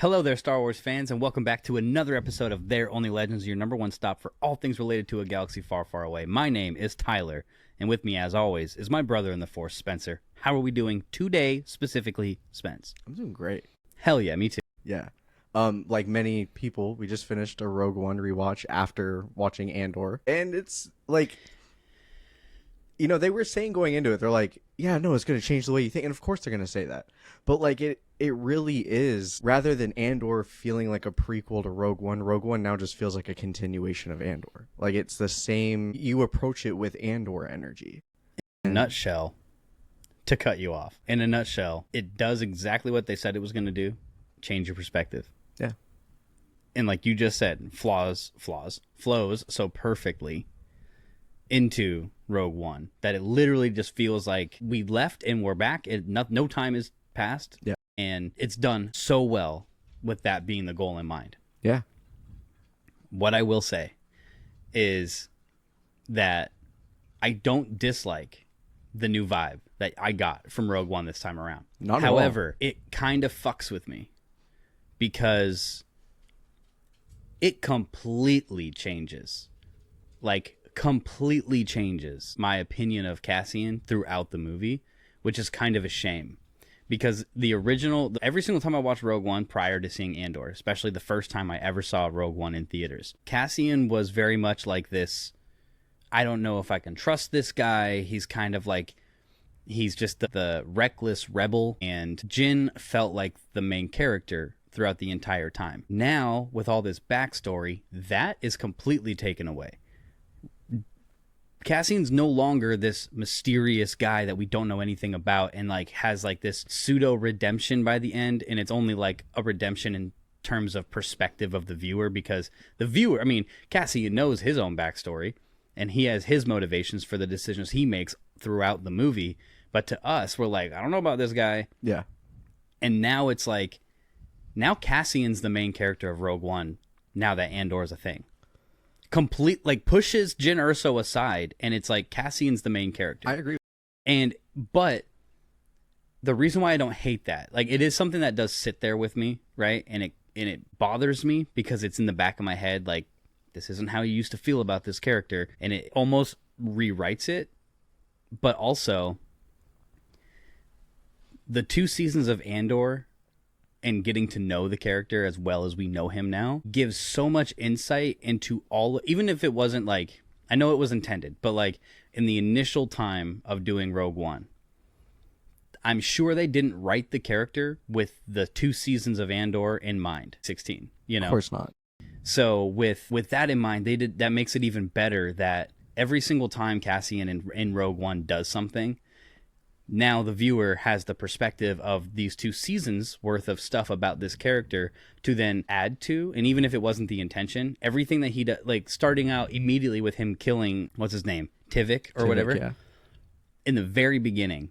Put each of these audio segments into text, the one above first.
Hello there, Star Wars fans, and welcome back to another episode of Their Only Legends, your number one stop for all things related to a galaxy far, far away. My name is Tyler, and with me, as always, is my brother in the Force, Spencer. How are we doing today, specifically, Spence? I'm doing great. Hell yeah, me too. Yeah. Like many people, we just finished a Rogue One rewatch after watching Andor, and it's like, you know, they were saying going into it, they're like, yeah, no, it's going to change the way you think, and of course they're going to say that, but like it really is, rather than Andor feeling like a prequel to Rogue One now just feels like a continuation of Andor. Like it's the same, you approach it with Andor energy. In a nutshell, to cut you off, in a nutshell, it does exactly what they said it was going to do, change your perspective. Yeah. And like you just said, flows so perfectly into Rogue One that it literally just feels like we left and we're back. No time has passed. Yeah. And it's done so well with that being the goal in mind. Yeah. What I will say is that I don't dislike the new vibe that I got from Rogue One this time around. Not at all. However, it kind of fucks with me because it completely changes my opinion of Cassian throughout the movie, which is kind of a shame. Because the original, every single time I watched Rogue One prior to seeing Andor, especially the first time I ever saw Rogue One in theaters, Cassian was very much like this, I don't know if I can trust this guy. He's kind of like, he's just the reckless rebel. And Jyn felt like the main character throughout the entire time. Now, with all this backstory, that is completely taken away. Cassian's no longer this mysterious guy that we don't know anything about and like has like this pseudo redemption by the end, and it's only like a redemption in terms of perspective of the viewer, because the viewer, I mean, Cassian knows his own backstory and he has his motivations for the decisions he makes throughout the movie, but to us, we're like, I don't know about this guy. Yeah. And now it's like, now Cassian's the main character of Rogue One now that Andor is a thing. Complete, like, pushes Jyn Erso aside, and it's like Cassian's the main character. I agree. But the reason why I don't hate that, like, it is something that does sit there with me, right? And it bothers me because it's in the back of my head, like, this isn't how you used to feel about this character, and it almost rewrites it. But also, the 2 seasons of Andor and getting to know the character as well as we know him now gives so much insight into all, even if it wasn't like, I know it was intended, but like in the initial time of doing Rogue One, I'm sure they didn't write the character with the 2 seasons of Andor in mind. 16, you know? Of course not. So with that in mind, that makes it even better that every single time Cassian in Rogue One does something, now the viewer has the perspective of these 2 seasons worth of stuff about this character to then add to. And even if it wasn't the intention, everything that he does, like starting out immediately with him killing, what's his name? Tivik or whatever. Yeah. In the very beginning,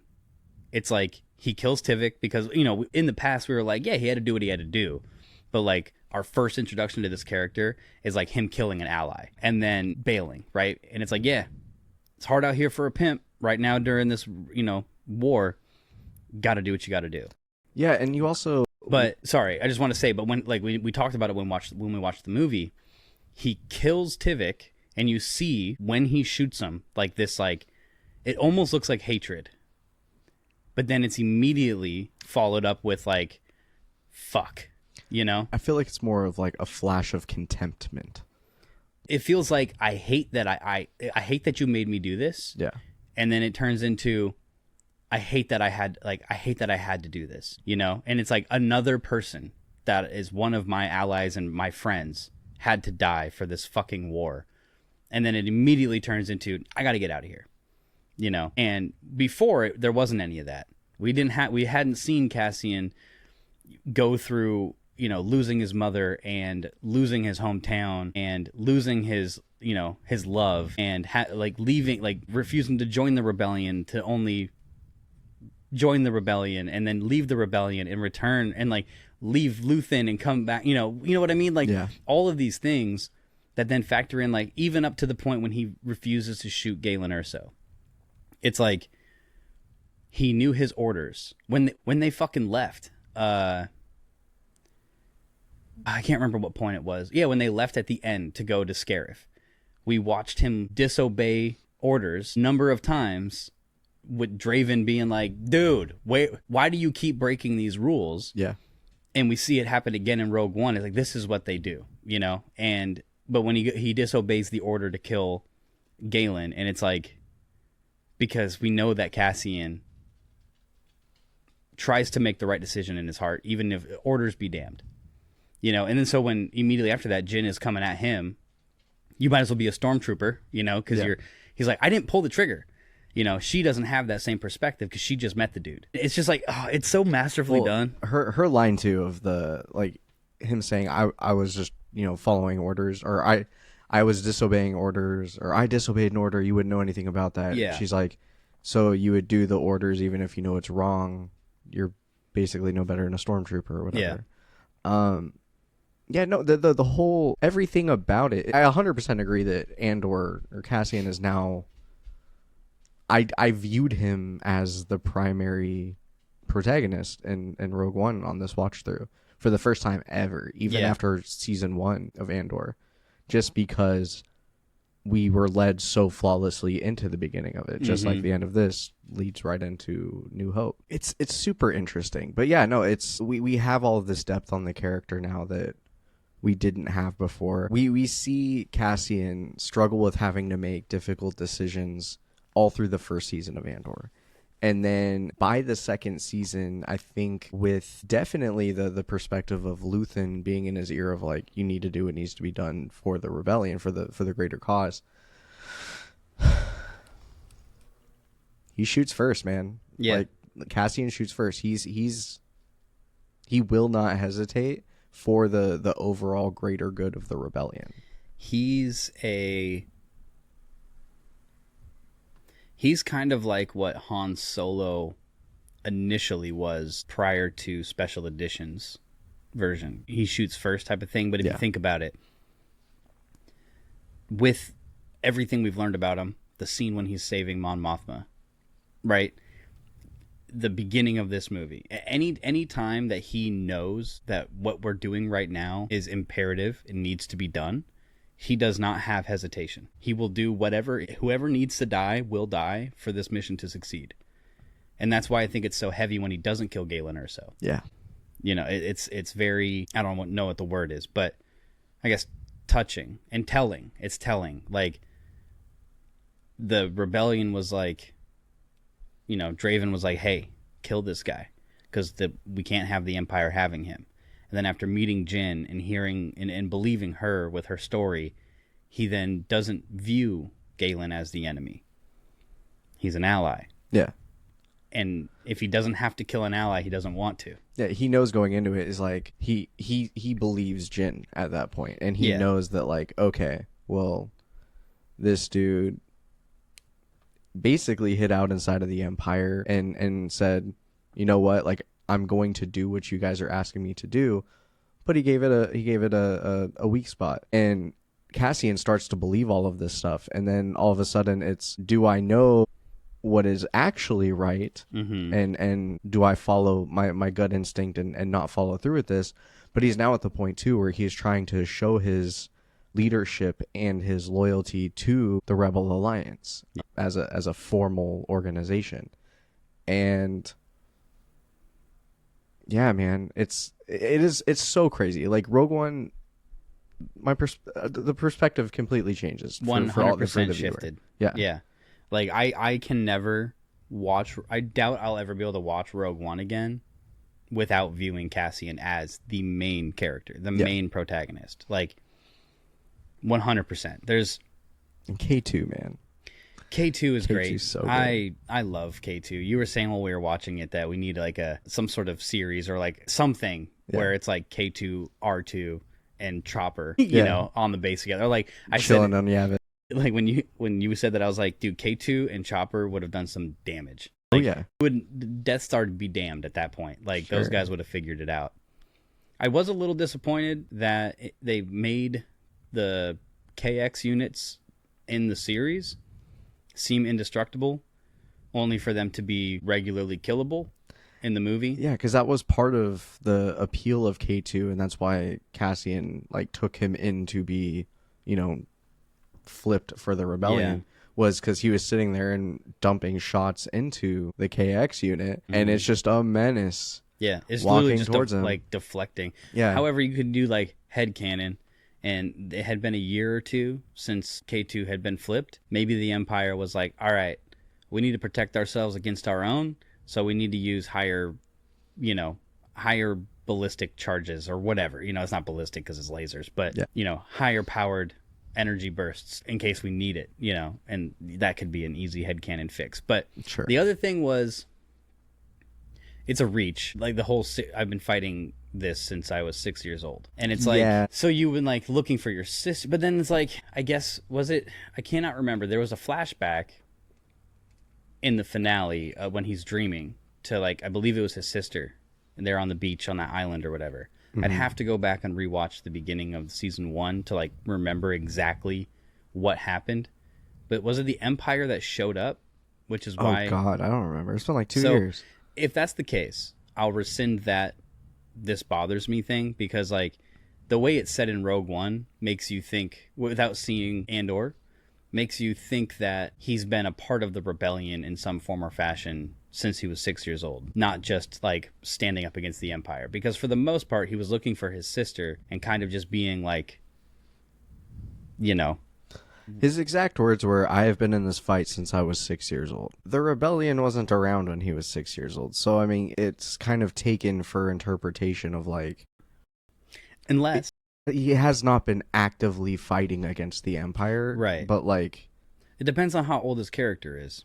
it's like he kills Tivik because, you know, in the past we were like, yeah, he had to do what he had to do. But like our first introduction to this character is like him killing an ally and then bailing, right? And it's like, yeah, it's hard out here for a pimp right now during this, you know, war. Got to do what you got to do. Yeah, and you also, but sorry, I just want to say, but when like we talked about it when we watched the movie, he kills Tivik and you see when he shoots him like this, like it almost looks like hatred, but then it's immediately followed up with like fuck, you know? I feel like it's more of like a flash of contentment. It feels like I hate that I hate that you made me do this. Yeah. And then it turns into I hate that I had to do this, you know? And it's like another person that is one of my allies and my friends had to die for this fucking war. And then it immediately turns into, I got to get out of here, you know? And before there wasn't any of that. We hadn't seen Cassian go through, you know, losing his mother and losing his hometown and losing his, you know, his love and like leaving, like refusing to join the rebellion to only join the rebellion and then leave the rebellion and return and like leave Luthen and come back, you know what I mean? Like all of these things that then factor in, like even up to the point when he refuses to shoot Galen Erso. It's like he knew his orders when they fucking left. I can't remember what point it was. Yeah, when they left at the end to go to Scarif. We watched him disobey orders a number of times, with Draven being like, dude, wait, why do you keep breaking these rules? Yeah. And we see it happen again in Rogue One. It's like, this is what they do, but when he disobeys the order to kill Galen, and it's like, because we know that Cassian tries to make the right decision in his heart, even if orders be damned. And then so when immediately after that, Jyn is coming at him, you might as well be a stormtrooper, because he's like, I didn't pull the trigger. She doesn't have that same perspective because she just met the dude. It's just like, oh, it's so masterfully done. Her line too of the, like, him saying, I was just, following orders, or I was disobeying orders, or I disobeyed an order. You wouldn't know anything about that. Yeah. She's like, so you would do the orders even if you know it's wrong. You're basically no better than a stormtrooper or whatever. Yeah. Yeah, no, the whole, everything about it, I 100% agree that Andor, or Cassian, is now, I viewed him as the primary protagonist in Rogue One on this watch through for the first time ever, even after season 1 of Andor, just because we were led so flawlessly into the beginning of it, just like the end of this leads right into New Hope. It's super interesting, but yeah, no, we have all of this depth on the character now that we didn't have before. We see Cassian struggle with having to make difficult decisions all through the first season of Andor. And then by the second season, I think with definitely the perspective of Luthen being in his ear of like, you need to do what needs to be done for the rebellion, for the greater cause. He shoots first, man. Yeah. Like, Cassian shoots first. He will not hesitate for the overall greater good of the rebellion. He's kind of like what Han Solo initially was prior to Special Editions version. He shoots first type of thing, but if you think about it, with everything we've learned about him, the scene when he's saving Mon Mothma, right? The beginning of this movie, any time that he knows that what we're doing right now is imperative and needs to be done, he does not have hesitation. He will do whoever needs to die will die for this mission to succeed. And that's why I think it's so heavy when he doesn't kill Galen Erso. Yeah. It's very, I don't know what the word is, but I guess touching and telling. It's telling. Like, the rebellion was like, Draven was like, hey, kill this guy, because we can't have the Empire having him. And then after meeting Jyn and hearing and believing her with her story, he then doesn't view Galen as the enemy. He's an ally. Yeah. And if he doesn't have to kill an ally, he doesn't want to. Yeah, he knows going into it is like, he believes Jyn at that point. And he knows that, like, okay, well, this dude basically hid out inside of the Empire and said, you know what, like, I'm going to do what you guys are asking me to do, but he gave it a weak spot. And Cassian starts to believe all of this stuff, and then all of a sudden it's, do I know what is actually right, and do I follow my gut instinct and not follow through with this? But he's now at the point too where he's trying to show his leadership and his loyalty to the Rebel Alliance as a formal organization. And yeah, man, it's so crazy. Like, Rogue One, the perspective completely changes. 100% shifted. Yeah. Like, I can never watch. I doubt I'll ever be able to watch Rogue One again without viewing Cassian as the main character, the main protagonist. Like, 100%. There's and K2, man. K2 is great. So good. I love K2. You were saying while we were watching it that we need like some sort of series or like something where it's like K2, R2, and Chopper, you know, on the base together. Or like I chilling said, on Yavin. Like when you said that, I was like, dude, K2 and Chopper would have done some damage. Like, Death Star would be damned at that point. Like those guys would have figured it out. I was a little disappointed that they made the KX units in the series seem indestructible, only for them to be regularly killable. in the movie. Yeah, because that was part of the appeal of K2, and that's why Cassian like took him in to be, flipped for the rebellion. Was because he was sitting there and dumping shots into the KX unit, and it's just a menace. Yeah, it's walking literally just towards him. like deflecting. Yeah. However, you could do like headcanon, and it had been a year or two since K2 had been flipped. Maybe the Empire was like, all right, we need to protect ourselves against our own, so we need to use higher ballistic charges or whatever. It's not ballistic because it's lasers, but, higher powered energy bursts in case we need it, and that could be an easy headcanon fix. But Sure. The other thing was, it's a reach. Like I've been fighting this since I was 6 years old. And it's like, so you've been like looking for your sister, but then it's like, I guess, I cannot remember. There was a flashback in the finale when he's dreaming to like, I believe it was his sister, and they're on the beach on that island or whatever. Mm-hmm. I'd have to go back and rewatch the beginning of season 1 to like remember exactly what happened. But was it the Empire that showed up? Which is why. Oh God, I don't remember. It's been like 2 years. If that's the case, I'll rescind that this bothers me thing, because like the way it's said in Rogue One makes you think, without seeing Andor, makes you think that he's been a part of the rebellion in some form or fashion since he was 6 years old, not just like standing up against the Empire. Because for the most part, he was looking for his sister and kind of just being like, His exact words were, I have been in this fight since I was 6 years old. The rebellion wasn't around when he was 6 years old. So, I mean, it's kind of taken for interpretation of like... Unless... He has not been actively fighting against the Empire. Right. But like... It depends on how old his character is.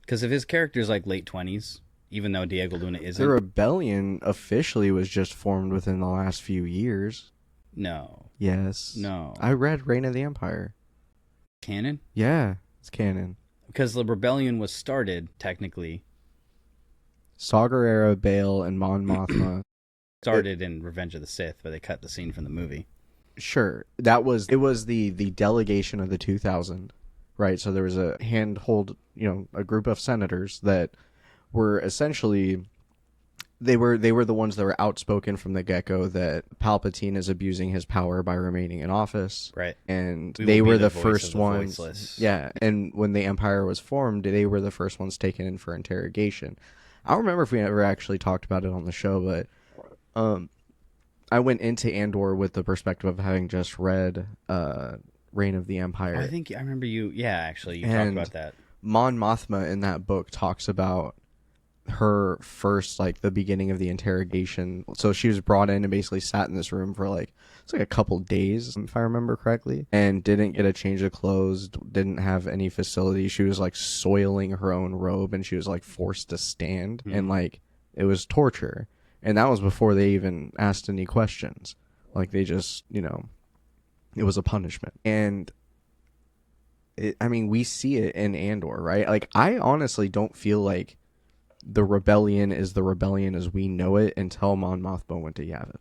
Because if his character is like late 20s, even though Diego Luna isn't... The rebellion officially was just formed within the last few years. No. Yes. No. I read Reign of the Empire. Canon? Yeah, it's canon. Because the rebellion was started, technically. Saw Gerrera, Bail, and Mon Mothma. Started in Revenge of the Sith, but they cut the scene from the movie. Sure. It was the delegation of the 2000, right? So there was a handhold, a group of senators that were essentially... They were the ones that were outspoken from the get-go that Palpatine is abusing his power by remaining in office. Right. And We they will be were the the voice first of the ones. voiceless. Yeah. And when the Empire was formed, they were the first ones taken in for interrogation. I don't remember if we ever actually talked about it on the show, but I went into Andor with the perspective of having just read Reign of the Empire. I think I remember you. Yeah, actually, you talked about that. Mon Mothma in that book talks about her first, like, the beginning of the interrogation. So she was brought in and basically sat in this room for like, it's like a couple days, if I remember correctly, and didn't get a change of clothes, didn't have any facility. She was like soiling her own robe, and she was like forced to stand, and like it was torture. And that was before they even asked any questions. Like, they just, it was a punishment. And we see it in Andor, right? Like, I honestly don't feel like the rebellion is the rebellion as we know it until Mon Mothma went to Yavin.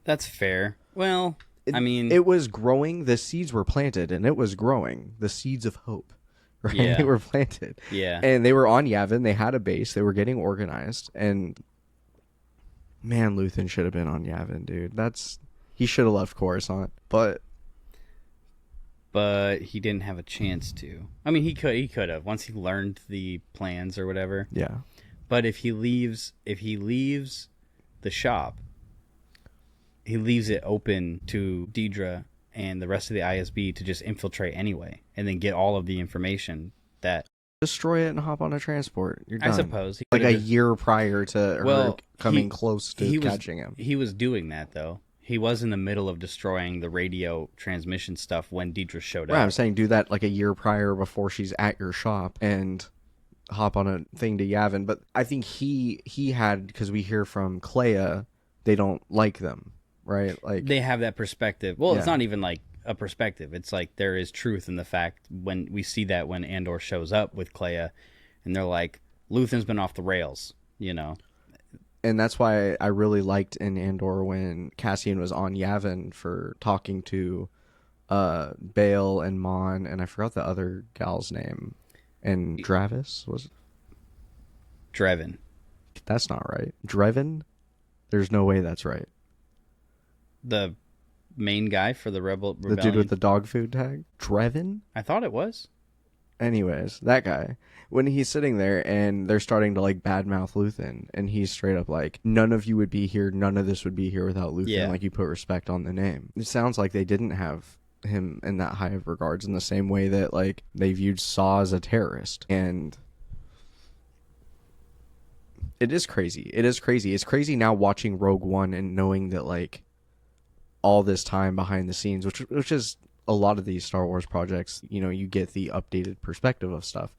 That's fair. Well, it was growing. The seeds were planted, and it was growing. The seeds of hope, right? Yeah. They were planted. Yeah. And they were on Yavin. They had a base. They were getting organized. And, man, Luthen should have been on Yavin, dude. He should have left Coruscant. But he didn't have a chance to. I mean, he could have once he learned the plans or whatever. Yeah. But if he leaves the shop, he leaves it open to Deidre and the rest of the ISB to just infiltrate anyway, and then get all of the information that... Destroy it and hop on a transport. You're done. I suppose. Like a year prior to her coming close to catching him. He was doing that, though. He was in the middle of destroying the radio transmission stuff when Deidre showed up. Right, I'm saying do that like a year prior before she's at your shop and hop on a thing to Yavin. But I think he had, because we hear from Clea, they don't like them, right? Like, they have that perspective. Well, Yeah. It's not even like a perspective. It's like there is truth in the fact when we see that when Andor shows up with Clea, and they're like, Luthen's been off the rails, And that's why I really liked in Andor when Cassian was on Yavin for talking to Bail and Mon, and I forgot the other gal's name. And Travis was it? Drevin. That's not right. Drevin? There's no way that's right. The main guy for the rebellion. The dude with the dog food tag? Drevin? I thought it was. Anyways, that guy. When he's sitting there and they're starting to like badmouth Luthen, and he's straight up like, none of you would be here, none of this would be here without Luthen. Yeah. Like, you put respect on the name. It sounds like they didn't have him in that high of regards, in the same way that like they viewed Saw as a terrorist. And it is crazy. It is crazy. It's crazy now watching Rogue One and knowing that like all this time behind the scenes, which is a lot of these Star Wars projects, you know, you get the updated perspective of stuff.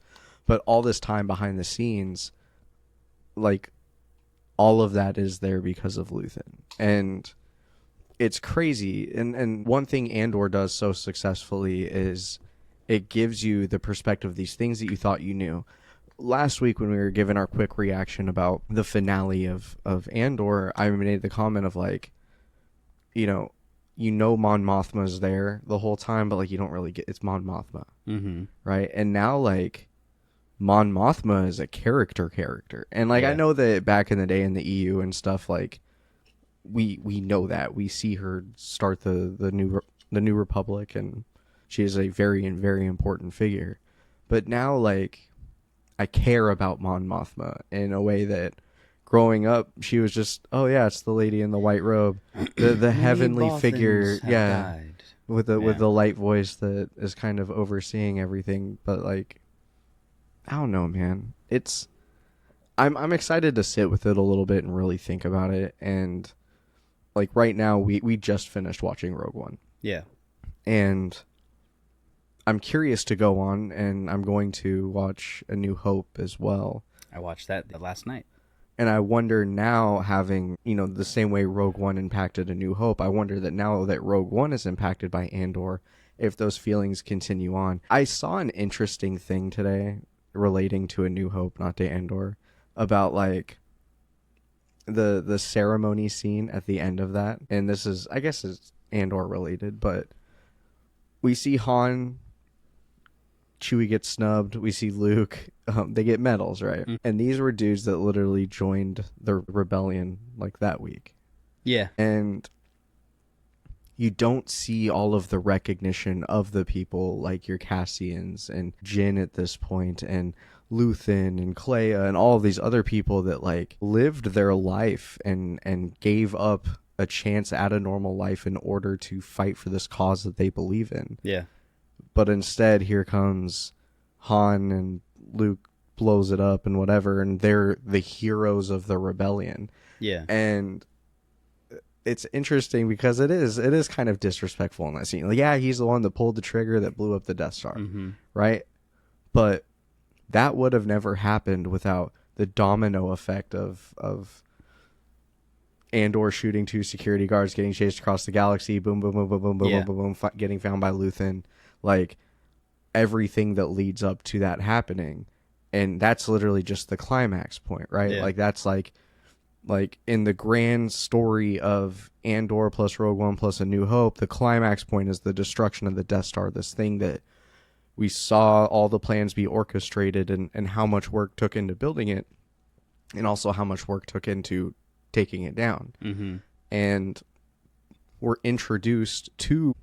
But all this time behind the scenes, like, all of that is there because of Luthen. And it's crazy. And one thing Andor does so successfully is it gives you the perspective of these things that you thought you knew. Last week when we were given our quick reaction about the finale of Andor, I made the comment of, like, you know Mon Mothma's there the whole time, but, like, you don't really get... It's Mon Mothma. Mm-hmm. Right? And now, like... Mon Mothma is a character. And, like, Yeah. I know that back in the day in the EU and stuff, like, we know that. We see her start the new Republic, and she is a very, very important figure. But now, like, I care about Mon Mothma in a way that growing up, she was just, oh, yeah, it's the lady in the white robe. The heavenly figure, yeah, died. with the light voice that is kind of overseeing everything. But, like, I don't know, man. I'm excited to sit with it a little bit and really think about it. And like right now, we just finished watching Rogue One. Yeah. And I'm curious to go on, and I'm going to watch A New Hope as well. I watched that last night. And I wonder now, having, you know, the same way Rogue One impacted A New Hope, I wonder that now that Rogue One is impacted by Andor, if those feelings continue on. I saw an interesting thing today relating to A New Hope, not to Andor, about like the ceremony scene at the end of that. And this is, I guess it's Andor related, but we see Han, Chewie gets snubbed, we see Luke, they get medals, right? Mm-hmm. And these were dudes that literally joined the rebellion like that week. Yeah. And you don't see all of the recognition of the people like your Cassians and Jin at this point, and Luthen and Clea and all of these other people that like lived their life and gave up a chance at a normal life in order to fight for this cause that they believe in. Yeah. But instead, here comes Han, and Luke blows it up and whatever, and they're the heroes of the rebellion. Yeah. And it's interesting because it is kind of disrespectful in that scene. Like, yeah, he's the one that pulled the trigger that blew up the Death Star, mm-hmm. right? But that would have never happened without the domino effect of Andor shooting 2 security guards, getting chased across the galaxy, boom, boom, boom, boom, boom, boom, Yeah. boom, boom, boom, getting found by Luthen, like everything that leads up to that happening. And that's literally just the climax point, right? Yeah. Like, that's like in the grand story of Andor plus Rogue One plus A New Hope, the climax point is the destruction of the Death Star, this thing that we saw all the plans be orchestrated, and how much work took into building it, and also how much work took into taking it down. Mm-hmm. And we're introduced to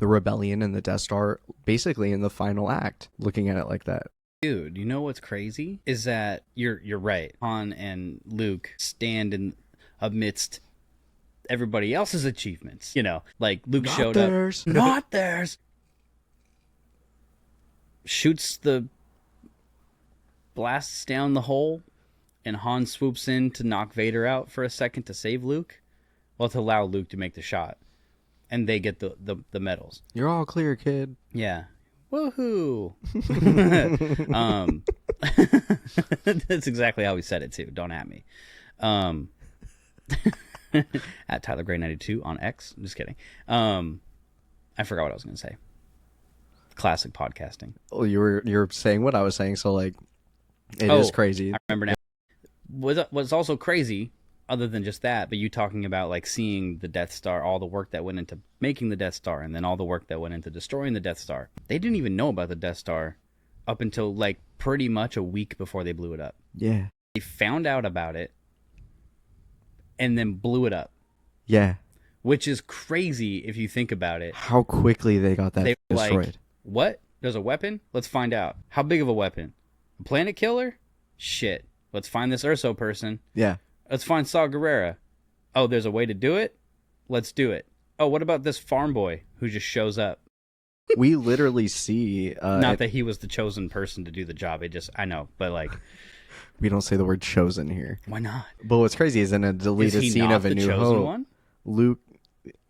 the rebellion and the Death Star basically in the final act, looking at it like that. Dude, you know what's crazy is that you're right. Han and Luke stand in amidst everybody else's achievements. You know, like Luke Not showed theirs. up. Not theirs. Shoots the blasts down the hole, and Han swoops in to knock Vader out for a second to save Luke. Well, to allow Luke to make the shot, and they get the medals. You're all clear, kid. Yeah. Woohoo! That's exactly how we said it too. Don't at me. At Tyler Gray 92 on X. I'm just kidding. I forgot what I was going to say. Classic podcasting. Oh, you're saying what I was saying, so like it is crazy. I remember now. What's also crazy, other than just that, but you talking about like seeing the Death Star, all the work that went into making the Death Star, and then all the work that went into destroying the Death Star. They didn't even know about the Death Star up until like pretty much a week before they blew it up. Yeah. They found out about it and then blew it up, Yeah. which is crazy if you think about it. How quickly they got that They were destroyed. like, what? There's a weapon? Let's find out. How big of a weapon? A planet killer? Shit. Let's find this Urso person. Yeah. Let's find Saw Gerrera. Oh, there's a way to do it? Let's do it. Oh, what about this farm boy who just shows up? We literally see... Not that he was the chosen person to do the job. I know, but like... We don't say the word chosen here. Why not? But what's crazy is in a deleted Is he scene not of A the New chosen Hope, one? Luke...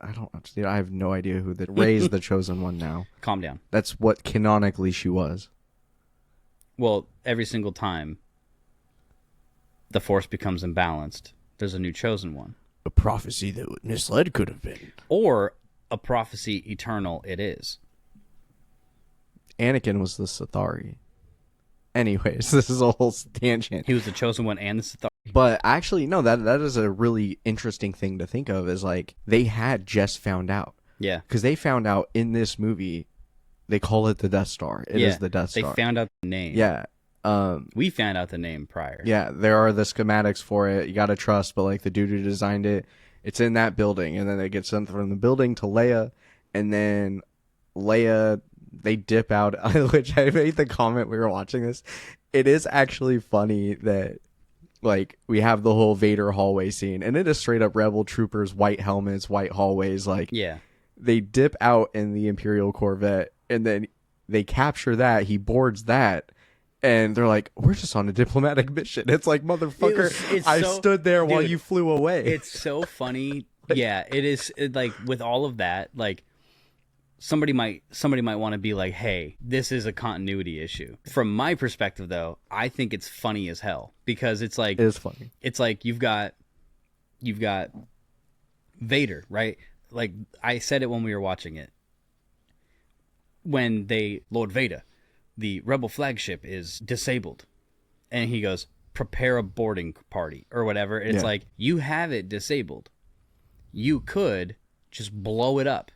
I have no idea who that... Rey's the chosen one now. Calm down. That's what canonically she was. Well, every single time the Force becomes imbalanced, there's a new chosen one. A prophecy that misled could have been. Or a prophecy eternal it is. Anakin was the Sithari. Anyways, this is a whole tangent. He was the chosen one and the Sithari. But actually, no, that is a really interesting thing to think of, is like, they had just found out. Yeah. Because they found out in this movie, they call it the Death Star. It is the Death Star. They found out the name. Yeah. We found out the name prior. Yeah, there are the schematics for it. You gotta trust, but like the dude who designed it, it's in that building, and then it gets sent from the building to Leia, and then Leia, they dip out, which I made the comment we were watching this. It is actually funny that, like, we have the whole Vader hallway scene, and it is straight up Rebel troopers, white helmets, white hallways, like, Yeah. they dip out in the Imperial Corvette, and then they capture that, he boards that, and they're like, we're just on a diplomatic mission. It's like, motherfucker, I stood there while you flew away. It's so funny. Yeah, it is. Like, with all of that, like, somebody might want to be like, hey, this is a continuity issue. From my perspective, though, I think it's funny as hell, because it's like, it is funny. It's like you've got Vader, right? Like, I said it when we were watching it. When Lord Vader, the rebel flagship is disabled, and he goes, prepare a boarding party or whatever. It's like, you have it disabled. You could just blow it up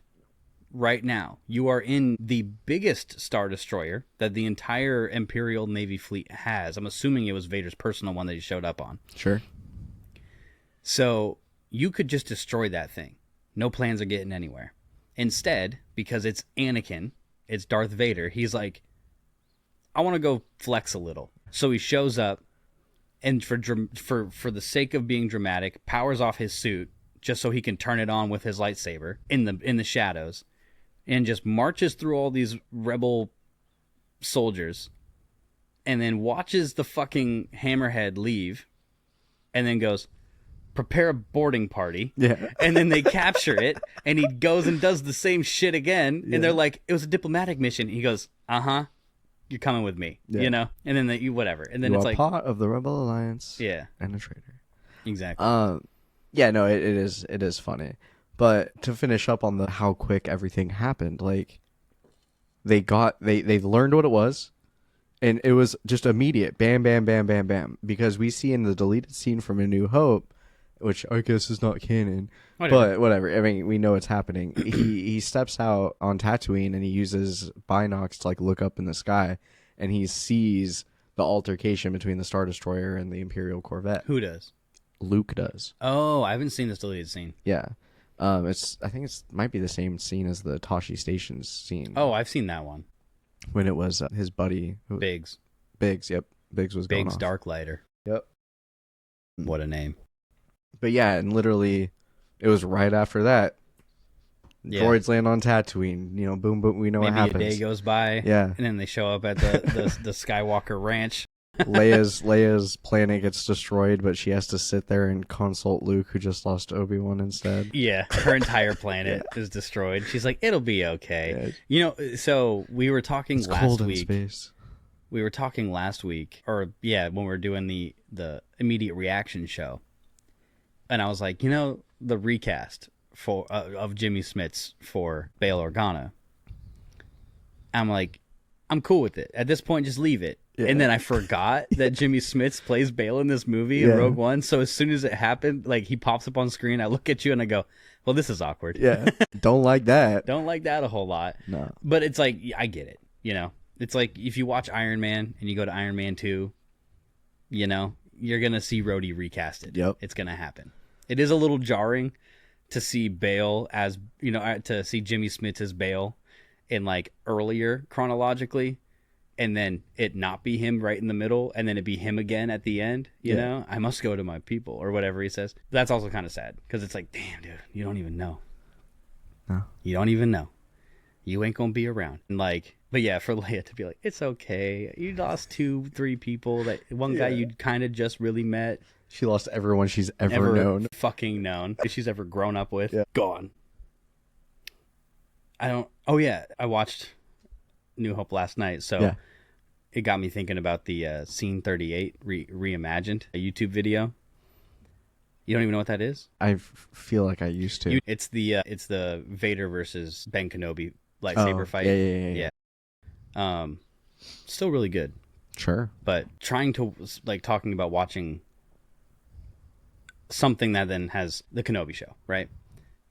right now. You are in the biggest Star Destroyer that the entire Imperial Navy fleet has. I'm assuming it was Vader's personal one that he showed up on. Sure. So you could just destroy that thing. No plans of getting anywhere. Instead, because it's Anakin, it's Darth Vader, he's like, I want to go flex a little. So he shows up, and for the sake of being dramatic, powers off his suit just so he can turn it on with his lightsaber in the shadows, and just marches through all these rebel soldiers, and then watches the fucking hammerhead leave, and then goes, prepare a boarding party. Yeah. And then they capture it, and he goes and does the same shit again, and they're like, it was a diplomatic mission. He goes, you're coming with me, you know? And then whatever. And then you it's are like, part of the Rebel Alliance. Yeah. And a traitor. Exactly. Yeah, no, it is funny. But to finish up on how quick everything happened, like, they learned what it was, and it was just immediate. Bam, bam, bam, bam, bam. Because we see in the deleted scene from A New Hope, which I guess is not canon, but whatever. I mean, we know it's happening. He steps out on Tatooine, and he uses binocs to, like, look up in the sky, and he sees the altercation between the Star Destroyer and the Imperial Corvette. Who does? Luke does. Oh, I haven't seen this deleted scene. Yeah. I think might be the same scene as the Tashi Stations scene. Oh, I've seen that one. When it was his buddy Biggs. Yep. Biggs was going Biggs off. Darklighter. Yep. What a name. But yeah, and literally, it was right after that. Yeah. Droids land on Tatooine. You know, boom, boom. We know what happens. Maybe a day goes by. Yeah. And then they show up at the Skywalker Ranch. Leia's planet gets destroyed, but she has to sit there and consult Luke, who just lost Obi-Wan instead. Yeah, her entire planet is destroyed. She's like, it'll be okay. Yeah. You know, so we were talking it's last cold week. In space. We were talking last week, or yeah, when we were doing the immediate reaction show. And I was like, you know, the recast for of Jimmy Smits for Bail Organa. I'm like, I'm cool with it. At this point, just leave it. Yeah. And then I forgot that Jimmy Smits plays Bail in this movie in Rogue One. So as soon as it happened, like, he pops up on screen, I look at you and I go, well, this is awkward. Yeah. Don't like that. Don't like that a whole lot. No. But it's like, I get it. You know, it's like if you watch Iron Man and you go to Iron Man 2, you know, you're gonna see Rhodey recasted. Yep. It's gonna happen. It is a little jarring to see Bale as, to see Jimmy Smits as Bale in like earlier chronologically, and then it not be him right in the middle, and then it be him again at the end. You know, I must go to my people or whatever he says. That's also kind of sad because it's like, damn, dude, you don't even know. No. You don't even know. You ain't gonna be around. And like, but yeah, for Leia to be like, it's okay. You lost 2-3 people. That one guy you kind of just really met. She lost everyone she's ever known. Fucking known. She's ever grown up with. Yeah. Gone. Oh yeah, I watched New Hope last night, so it got me thinking about the Scene 38 reimagined, a YouTube video. You don't even know what that is? I feel like I used to. It's the Vader versus Ben Kenobi lightsaber fight. Yeah. Still really good. Sure. But talking about watching something that then has the Kenobi show, right?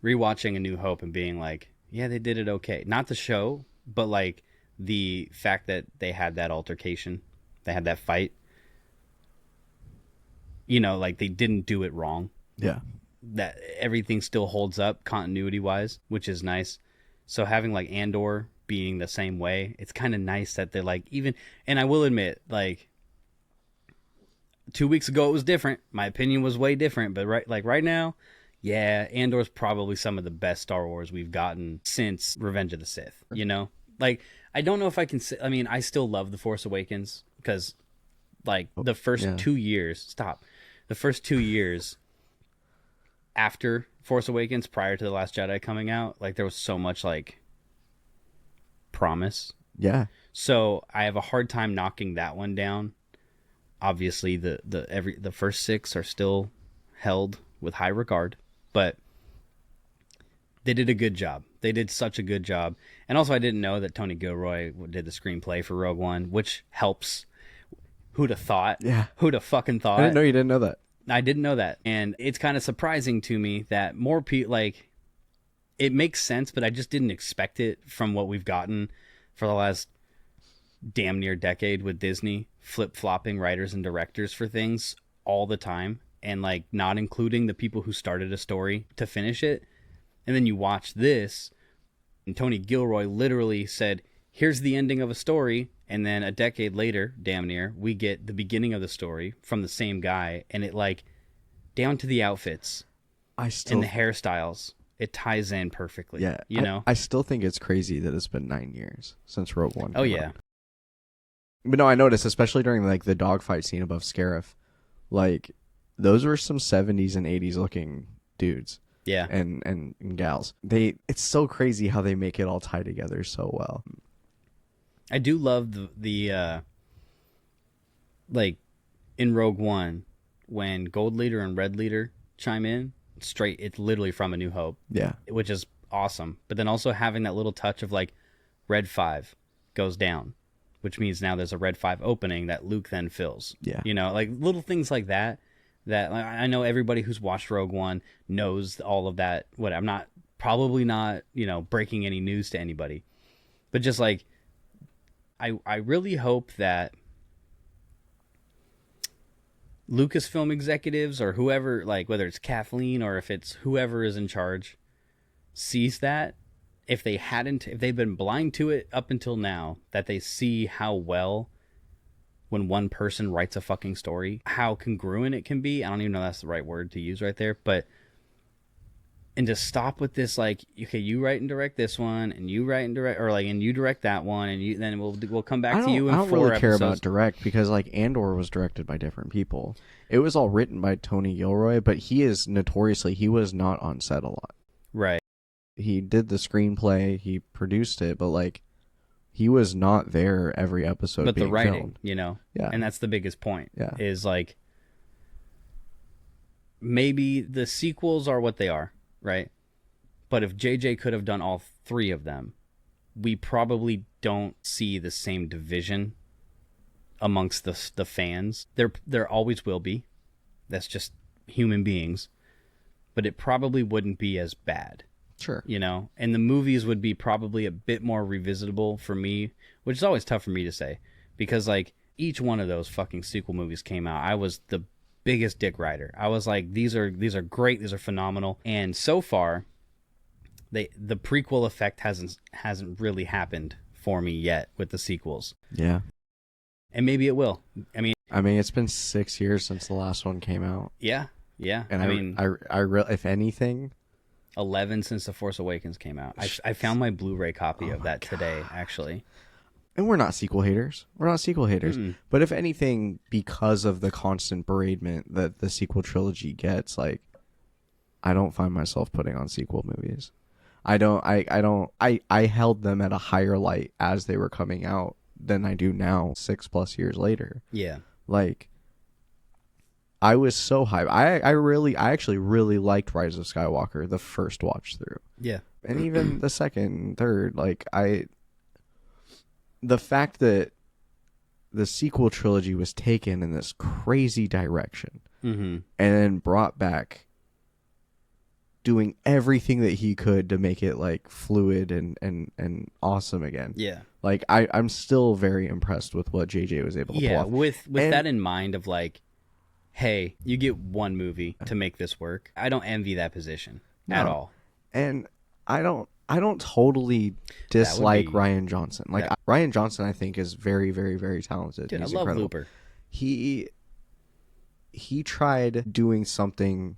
Rewatching A New Hope and being like, yeah, they did it okay. Not the show, but like the fact that they had that altercation, they had that fight. Like they didn't do it wrong. Yeah. That everything still holds up continuity wise, which is nice. So having like Andor being the same way, it's kind of nice that they're like and I will admit, like 2 weeks ago it was different. My opinion was way different, but right now, yeah, Andor's probably some of the best Star Wars we've gotten since Revenge of the Sith, Like, I don't know if I can say, I still love The Force Awakens because, like, the first 2 years, the first 2 years after Force Awakens, prior to The Last Jedi coming out, like, there was so much, like, promise. Yeah. So I have a hard time knocking that one down. Obviously, the first 6 are still held with high regard, but they did a good job. They did such a good job. And also, I didn't know that Tony Gilroy did the screenplay for Rogue One, which helps. Who'd have thought? Yeah. Who'd have fucking thought? I didn't know you didn't know that. I didn't know that. And it's kind of surprising to me that more people, like, it makes sense, but I just didn't expect it from what we've gotten for the last damn near decade with Disney flip-flopping writers and directors for things all the time, and like not including the people who started a story to finish it. And then you watch this, and Tony Gilroy literally said, here's the ending of a story, and then a decade later, damn near, we get the beginning of the story from the same guy, and it, like, down to the outfits and the hairstyles, it ties in perfectly. Yeah, I still think it's crazy that it's been 9 years since Rogue One. Oh yeah. But no, I noticed, especially during like the dogfight scene above Scarif, like those were some 70s and 80s looking dudes. Yeah. And gals. It's so crazy how they make it all tie together so well. I do love the like in Rogue One when Gold Leader and Red Leader chime in, it's literally from A New Hope. Yeah. Which is awesome. But then also having that little touch of like Red 5 goes down, which means now there's a Red 5 opening that Luke then fills. Yeah. Like little things like that I know everybody who's watched Rogue One knows all of that. I'm probably not, breaking any news to anybody. But just like, I really hope that Lucasfilm executives or whoever, like whether it's Kathleen or if it's whoever is in charge, sees that. If they've been blind to it up until now, that they see how well, when one person writes a fucking story, how congruent it can be. I don't even know that's the right word to use right there, and to stop with this, like, okay, you write and direct this one, and you write and direct, or like, and you direct that one, and then we'll come back to you in 4 episodes. I don't really care about direct, because like Andor was directed by different people. It was all written by Tony Gilroy, but he was not on set a lot. Right. He did the screenplay, he produced it, but like, he was not there every episode. But being the writing, filmed. Yeah, and that's the biggest point. Yeah, is like, maybe the sequels are what they are, right? But if JJ could have done all 3 of them, we probably don't see the same division amongst the fans. There always will be. That's just human beings. But it probably wouldn't be as bad. Sure. And the movies would be probably a bit more revisitable for me, which is always tough for me to say, because like each one of those fucking sequel movies came out, I was the biggest dick rider. I was like, these are great, these are phenomenal. And so far, the prequel effect hasn't really happened for me yet with the sequels. Yeah. And maybe it will. I mean, it's been 6 years since the last one came out. Yeah. And I if anything, 11 since The Force Awakens came out. I found my Blu-ray copy of that today, actually. And we're not sequel haters. Mm-mm. But if anything, because of the constant bereavement that the sequel trilogy gets, like, I don't find myself putting on sequel movies. I held them at a higher light as they were coming out than I do now, 6+ years later. Yeah. Like, I was so hyped. I actually really liked Rise of Skywalker the first watch through. Yeah. And even the second, third, like, the fact that the sequel trilogy was taken in this crazy direction and then brought back doing everything that he could to make it like fluid and awesome again. Yeah. Like, I'm still very impressed with what JJ was able to pull off. With that in mind of like, hey, you get one movie to make this work. I don't envy that position at all. And I don't totally dislike Rian Johnson. Like, Rian Johnson, I think, is very, very, very talented. Dude, He's I love incredible. Looper. He tried doing something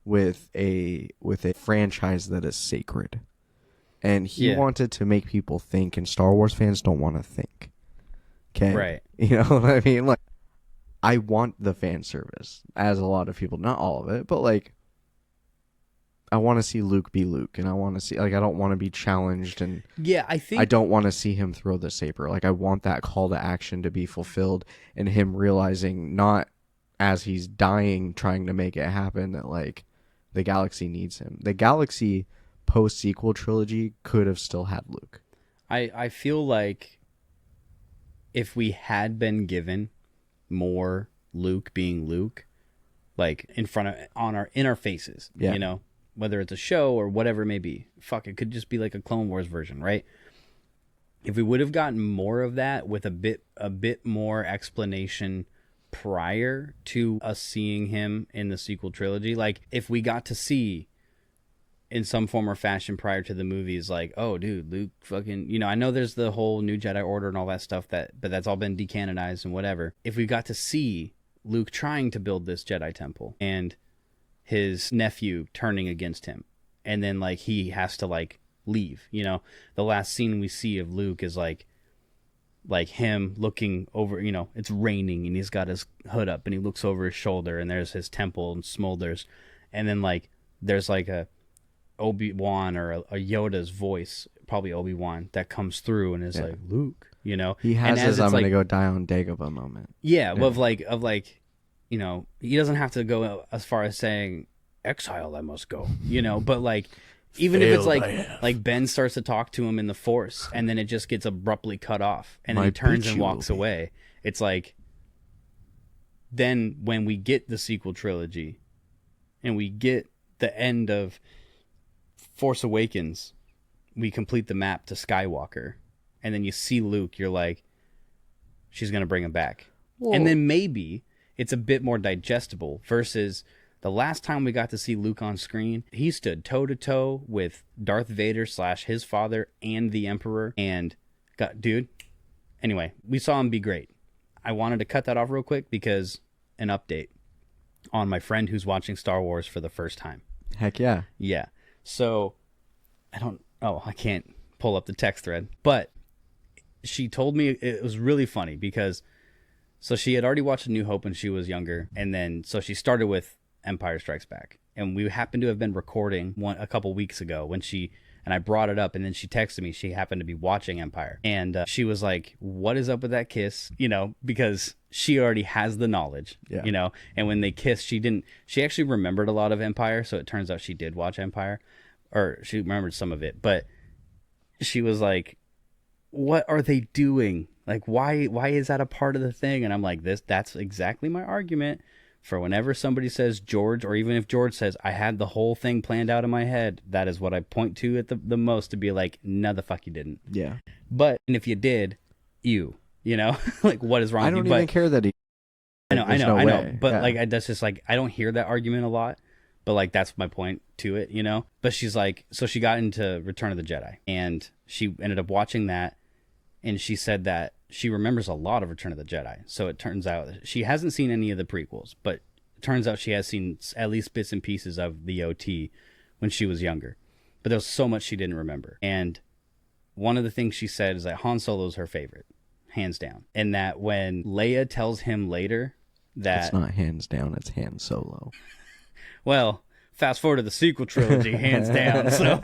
with a franchise that is sacred, and he wanted to make people think. And Star Wars fans don't want to think. Okay, right? You know what I mean? Like, I want the fan service, as a lot of people, not all of it, but like, I want to see Luke be Luke, and I want to see, like, I don't want to be challenged, and I don't want to see him throw the saber. Like, I want that call to action to be fulfilled, and him realizing, not as he's dying trying to make it happen, that like the galaxy needs him. The galaxy post sequel trilogy could have still had Luke. I feel like if we had been given more Luke being Luke, like in our faces, you know, whether it's a show or whatever it may be. Fuck, it could just be like a Clone Wars version, right? If we would have gotten more of that with a bit more explanation prior to us seeing him in the sequel trilogy, like if we got to see in some form or fashion prior to the movies, like, oh, dude, Luke fucking, you know, I know there's the whole New Jedi Order and all that stuff, but that's all been decanonized and whatever. If we got to see Luke trying to build this Jedi temple and his nephew turning against him, and then like he has to like leave, you know, the last scene we see of Luke is like him looking over, you know, it's raining and he's got his hood up and he looks over his shoulder and there's his temple and smolders, and then like there's like a Obi-Wan or a Yoda's voice, probably Obi-Wan, that comes through and is like, Luke, you know, he has his I'm gonna go die on Dagobah moment. Of like you know, he doesn't have to go as far as saying, exile I must go, you know, but like, even if it's like Ben starts to talk to him in the Force and then it just gets abruptly cut off and then he turns and walks away. It's like, then when we get the sequel trilogy and we get the end of Force Awakens, we complete the map to Skywalker, and then you see Luke, you're like, she's going to bring him back. Whoa. And then maybe it's a bit more digestible versus the last time we got to see Luke on screen, he stood toe-to-toe with Darth Vader / his father and the Emperor, and anyway, we saw him be great. I wanted to cut that off real quick because an update on my friend who's watching Star Wars for the first time. Heck yeah. Yeah. So, I can't pull up the text thread, but she told me it was really funny because, so she had already watched A New Hope when she was younger, and then, so she started with Empire Strikes Back, and we happened to have been recording a couple weeks ago when and I brought it up, and then she texted me. She happened to be watching Empire, and she was like, what is up with that kiss? You know, because she already has the knowledge, you know, and when they kissed, she actually remembered a lot of Empire, so it turns out she did watch Empire, or she remembered some of it, but she was like, what are they doing? Like, why is that a part of the thing? And I'm like, that's exactly my argument for whenever somebody says George, or even if George says, I had the whole thing planned out in my head, that is what I point to at the most to be like, no, the fuck you didn't. Yeah. But, and if you did, you know, like, what is wrong with you? I don't even care that he I know. way. But Yeah. like, that's just like, I don't hear that argument a lot. But like, that's my point to it, you know? But she's like, so she got into Return of the Jedi and she ended up watching that. And she said that she remembers a lot of Return of the Jedi. So it turns out she hasn't seen any of the prequels, but it turns out she has seen at least bits and pieces of the OT when she was younger. But there was so much she didn't remember. And one of the things she said is that Han Solo's her favorite, hands down. And that when Leia tells him later that... It's not hands down, it's Han Solo. Well, fast forward to the sequel trilogy, hands down. So,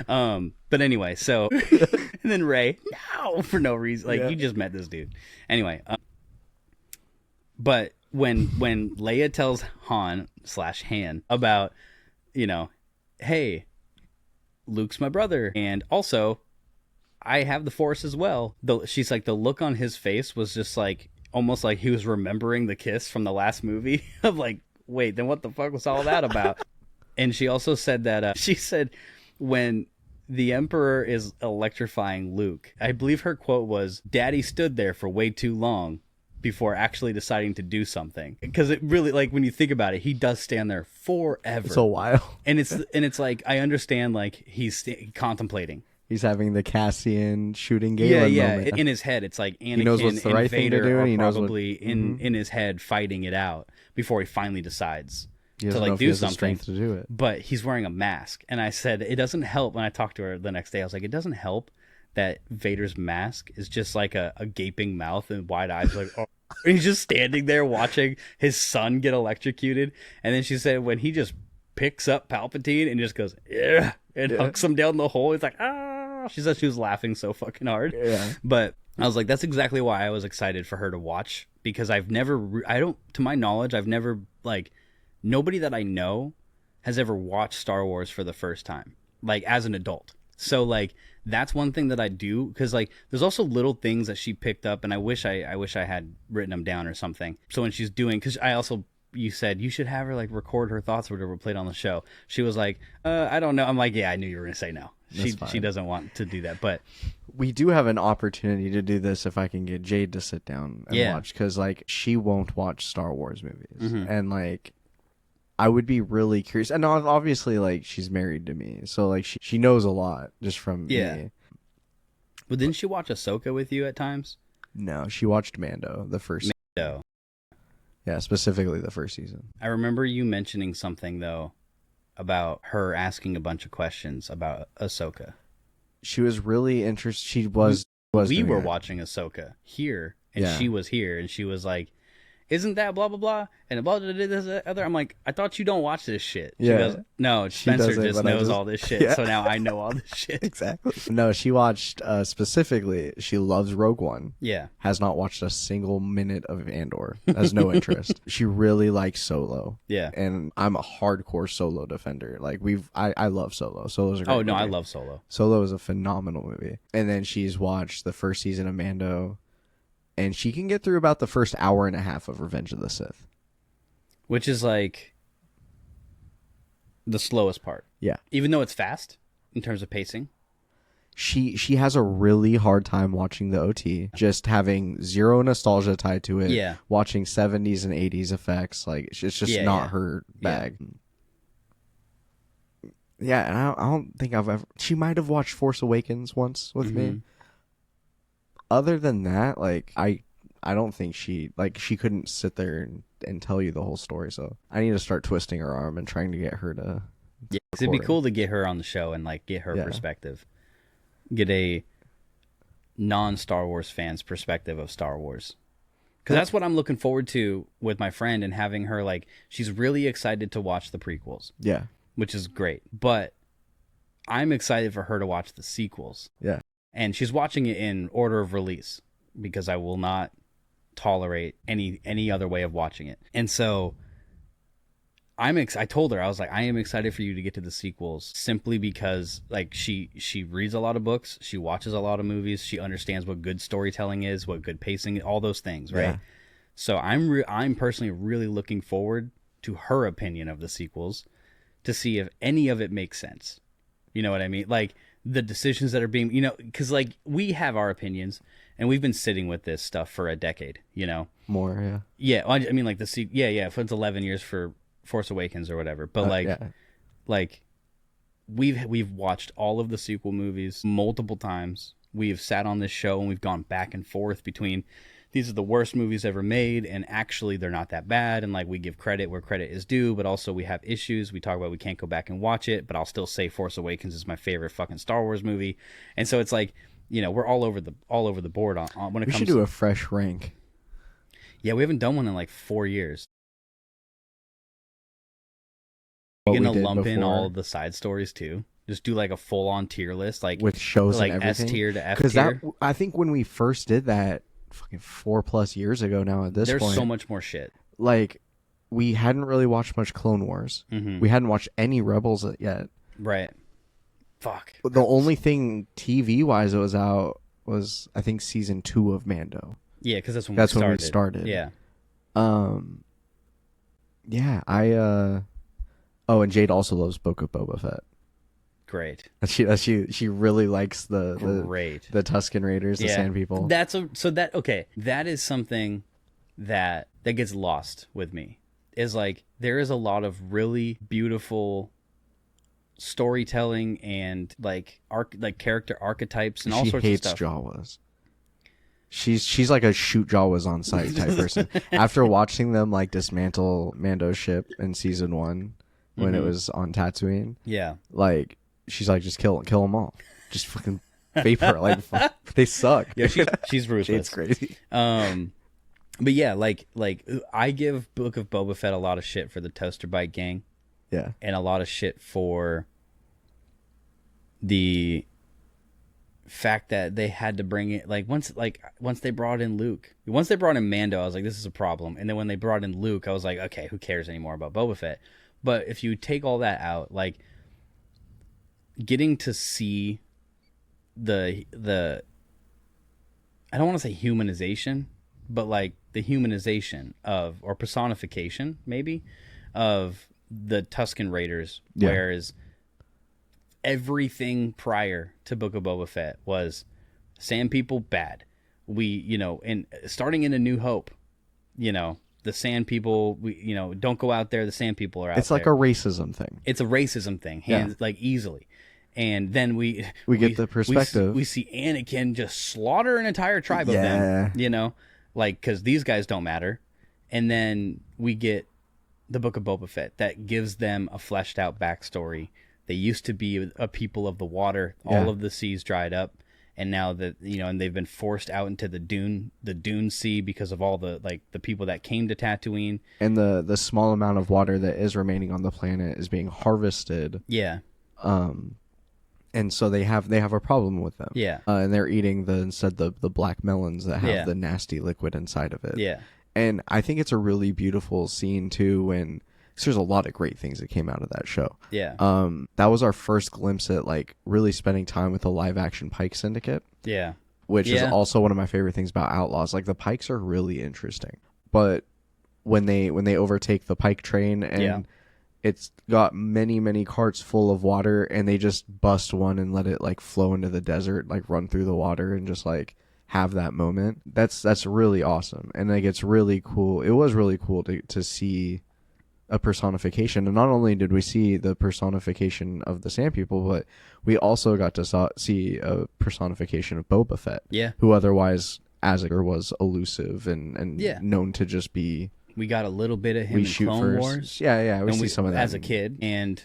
but anyway, so and then Rey, no, for no reason. Like, you just met this dude. Anyway, but when Leia tells Han about, you know, hey, Luke's my brother, and also I have the Force as well. She's like, the look on his face was just like almost like he was remembering the kiss from the last movie of like, wait, then what the fuck was all that about? And she also said that she said when the Emperor is electrifying Luke, I believe her quote was, "Daddy stood there for way too long before actually deciding to do something." Because it really, like, when you think about it, he does stand there forever. It's a while. And it's like, I understand, like, he's contemplating. He's having the Cassian shooting Galen moment. In his head, it's like Anakin he knows what's the and right Vader thing to do, are and he knows probably in his head fighting it out before he finally decides he to know like if he do has the something. strength to do it. But he's wearing a mask, and I said it doesn't help. When I talked to her the next day, I was like, it doesn't help that Vader's mask is just like a gaping mouth and wide eyes, like, oh. And he's just standing there watching his son get electrocuted. And then she said when he just picks up Palpatine and just goes, yeah, and hucks him down the hole, it's like, ah. She said she was laughing so fucking hard. Yeah. But I was like, that's exactly why I was excited for her to watch, because I've never, to my knowledge, I've never, like, nobody that I know has ever watched Star Wars for the first time, like, as an adult. So, like, that's one thing that I do, because, like, there's also little things that she picked up, and I wish I had written them down or something. So when she's doing, because you said you should have her, like, record her thoughts or whatever played on the show. She was like, I don't know. I'm like, yeah, I knew you were going to say no. She doesn't want to do that, but we do have an opportunity to do this if I can get Jade to sit down and watch, because, like, she won't watch Star Wars movies, and, like, I would be really curious. And obviously, like, she's married to me, so, like, she knows a lot just from me. But didn't she watch Ahsoka with you at times? No, she watched Mando, the first. Mando. Yeah, specifically the first season. I remember you mentioning something, though, about her asking a bunch of questions about Ahsoka. She was really interested. She was. We were watching Ahsoka here, and she was here, and she was like, "Isn't that blah blah blah?" And blah blah blah this other. I'm like, I thought you don't watch this shit. She goes, no, Spencer just knows all this shit, so now I know all this shit. Exactly. No, she watched specifically. She loves Rogue One. Yeah. Has not watched a single minute of Andor. Has no interest. She really likes Solo. Yeah. And I'm a hardcore Solo defender. Like, I love Solo. Solo's a great movie. I love Solo. Solo is a phenomenal movie. And then she's watched the first season of Mando. And she can get through about the first hour and a half of Revenge of the Sith. Which is, like, the slowest part. Yeah. Even though it's fast in terms of pacing. She has a really hard time watching the OT. Just having zero nostalgia tied to it. Yeah. Watching 70s and 80s effects. Like, it's just not her bag. Yeah, and I don't think I've ever... She might have watched Force Awakens once with me. Other than that, like, I don't think she couldn't sit there and tell you the whole story. So I need to start twisting her arm and trying to get her to. Yeah, cause it'd be cool to get her on the show and, like, get her perspective, get a non-Star Wars fan's perspective of Star Wars. Because that's what I'm looking forward to with my friend, and having her, like, she's really excited to watch the prequels. Yeah, which is great. But I'm excited for her to watch the sequels. Yeah. And she's watching it in order of release, because I will not tolerate any other way of watching it. And so I told her, I was like, I am excited for you to get to the sequels, simply because, like, she reads a lot of books, she watches a lot of movies, she understands what good storytelling is, what good pacing, all those things, right? Yeah. So I'm personally really looking forward to her opinion of the sequels, to see if any of it makes sense. You know what I mean? Like, the decisions that are being, you know, because, like, we have our opinions, and we've been sitting with this stuff for a decade, you know. More, yeah. Yeah, well, I mean, like if it's 11 years for Force Awakens or whatever, but like we've watched all of the sequel movies multiple times. We've sat on this show and we've gone back and forth between these are the worst movies ever made, and actually they're not that bad, and like we give credit where credit is due, but also we have issues. We talk about we can't go back and watch it, but I'll still say Force Awakens is my favorite fucking Star Wars movie. And so it's like, you know, we're all over the board on when it comes. We should do a fresh rank. Yeah, we haven't done one in like 4 years. What We're we gonna did lump in before. all of the side stories too. Just do like a full on tier list, like With shows like and S everything. tier to F Because tier. I think when we first did that, fucking 4+ years ago now at this There's point. so much more shit. Like, we hadn't really watched much Clone Wars. Mhm. We hadn't watched any Rebels yet. Right. Fuck. The only thing TV-wise that was out was, I think, season 2 of Mando. Yeah, because that's when we started. Yeah. Yeah, Oh, and Jade also loves Book of Boba Fett. Great. She really likes the Tusken Raiders, the Sand People. That is something that gets lost with me. Is like there is a lot of really beautiful storytelling and like character archtypes and all sorts of stuff. She hates Jawas. She's like a shoot Jawas on sight type person. After watching them like dismantle Mando's ship in season 1 when it was on Tatooine, like she's like, just kill them all, just fucking vapor. Like they suck. Yeah, she's ruthless. It's crazy. But yeah, like I give Book of Boba Fett a lot of shit for the Toaster Bite Gang. Yeah, and a lot of shit for the fact that they had to bring it once they brought in Luke, once they brought in Mando, I was like, this is a problem. And then when they brought in Luke, I was like, okay, who cares anymore about Boba Fett? But if you take all that out, like getting to see the I don't want to say humanization, but like the humanization of, or personification maybe, of the Tusken Raiders, whereas everything prior to Book of Boba Fett was Sand People bad. We, you know, and starting in A New Hope, you know, the Sand People, you know, don't go out there. The Sand People are out there. It's like a racism thing. It's a racism thing, like easily. And then we get the perspective. We see Anakin just slaughter an entire tribe of them, you know, like, because these guys don't matter. And then we get the Book of Boba Fett that gives them a fleshed out backstory. They used to be a people of the water. All of the seas dried up, and now that, you know, and they've been forced out into the Dune Sea because of all the people that came to Tatooine. And the small amount of water that is remaining on the planet is being harvested. Yeah. And so they have a problem with them. Yeah. And they're eating the black melons that have the nasty liquid inside of it. Yeah. And I think it's a really beautiful scene too, when, cause there's a lot of great things that came out of that show. Yeah. That was our first glimpse at like really spending time with the live action Pike Syndicate. Yeah. Which is also one of my favorite things about Outlaws. Like the Pikes are really interesting, but when they overtake the Pike train and it's got many carts full of water, and they just bust one and let it like flow into the desert, like run through the water and just like have that moment. That's really awesome. And like it's really cool. It was really cool to see a personification. And not only did we see the personification of the Sand People, but we also got to see a personification of Boba Fett. Yeah. Who otherwise, as it was, elusive and known to just be... We got a little bit of him in Clone Wars. Yeah, we see some of that. As a kid, and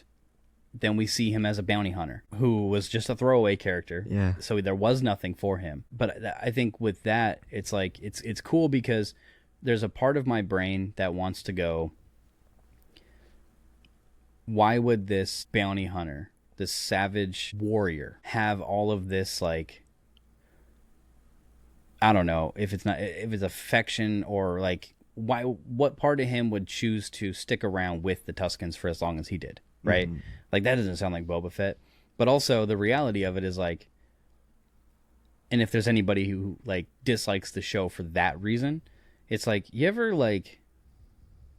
then we see him as a bounty hunter, who was just a throwaway character. Yeah. So there was nothing for him. But I think with that, it's like, it's cool because there's a part of my brain that wants to go, why would this bounty hunter, this savage warrior, have all of this, like, I don't know if it's affection, or like, what part of him would choose to stick around with the Tuskens for as long as he did, right? Mm-hmm. Like, that doesn't sound like Boba Fett. But also the reality of it is like, and if there's anybody who like dislikes the show for that reason, it's like, you ever like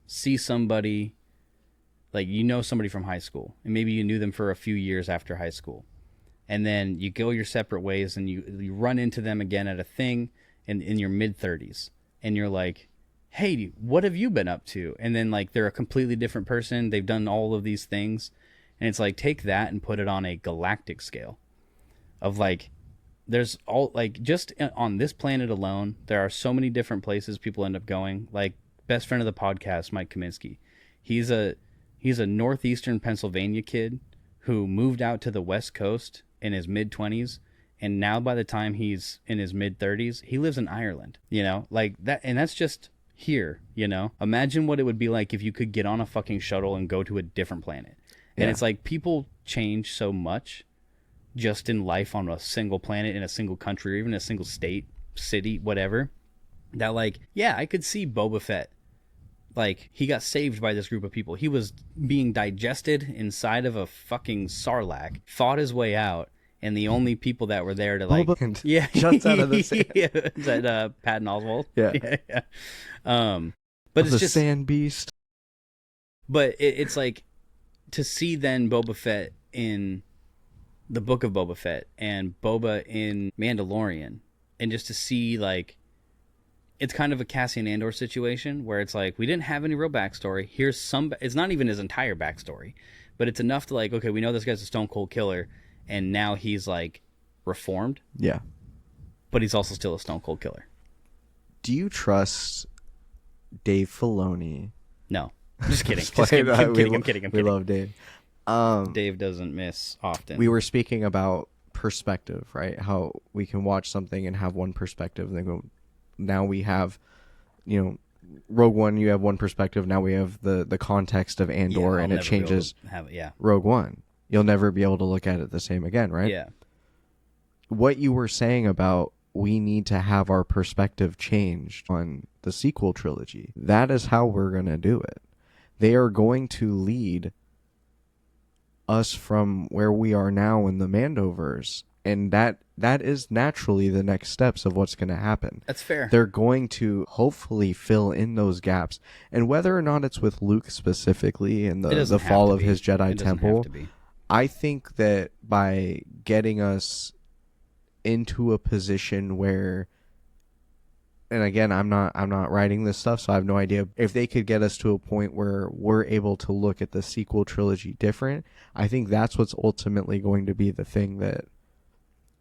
see somebody, like, you know, somebody from high school, and maybe you knew them for a few years after high school, and then you go your separate ways, and you run into them again at a thing, in your mid 30s, and you're like, hey, what have you been up to? And then like they're a completely different person. They've done all of these things, and it's like, take that and put it on a galactic scale of like, there's all like, just on this planet alone, there are so many different places people end up going. Like best friend of the podcast, Mike Kaminsky, he's a northeastern Pennsylvania kid who moved out to the West Coast in his mid 20s, and now by the time he's in his mid 30s, he lives in Ireland, you know, like that. And that's just here, you know. Imagine what it would be like if you could get on a fucking shuttle and go to a different planet. And it's like, people change so much just in life on a single planet, in a single country, or even a single state, city, whatever, that like, yeah, I could see Boba Fett. Like, he got saved by this group of people. He was being digested inside of a fucking sarlacc, fought his way out, and the only people that were there to like, yeah, jumps out of the sand. Yeah, is that Patton Oswalt? Yeah. Yeah. But it's the just sand beast. But it's like, to see then Boba Fett in the Book of Boba Fett and Boba in Mandalorian, and just to see like, it's kind of a Cassian Andor situation where it's like, we didn't have any real backstory. Here's some, it's not even his entire backstory, but it's enough to like, okay, we know this guy's a stone cold killer, and now he's like reformed. Yeah. But he's also still a stone cold killer. Do you trust Dave Filoni? No. Just kidding. I'm kidding. We love Dave. Dave doesn't miss often. We were speaking about perspective, right? How we can watch something and have one perspective, and then go, now we have, you know, Rogue One, you have one perspective. Now we have the context of Andor, and it changes Rogue One. You'll never be able to look at it the same again, right? Yeah. What you were saying about we need to have our perspective changed on the sequel trilogy, that is how we're going to do it. They are going to lead us from where we are now in the Mandoverse, and that is naturally the next steps of what's going to happen. That's fair. They're going to hopefully fill in those gaps, and whether or not it's with Luke specifically and the fall of his Jedi Temple, I think that by getting us into a position where, and again, I'm not writing this stuff, so I have no idea, if they could get us to a point where we're able to look at the sequel trilogy different, I think that's what's ultimately going to be the thing that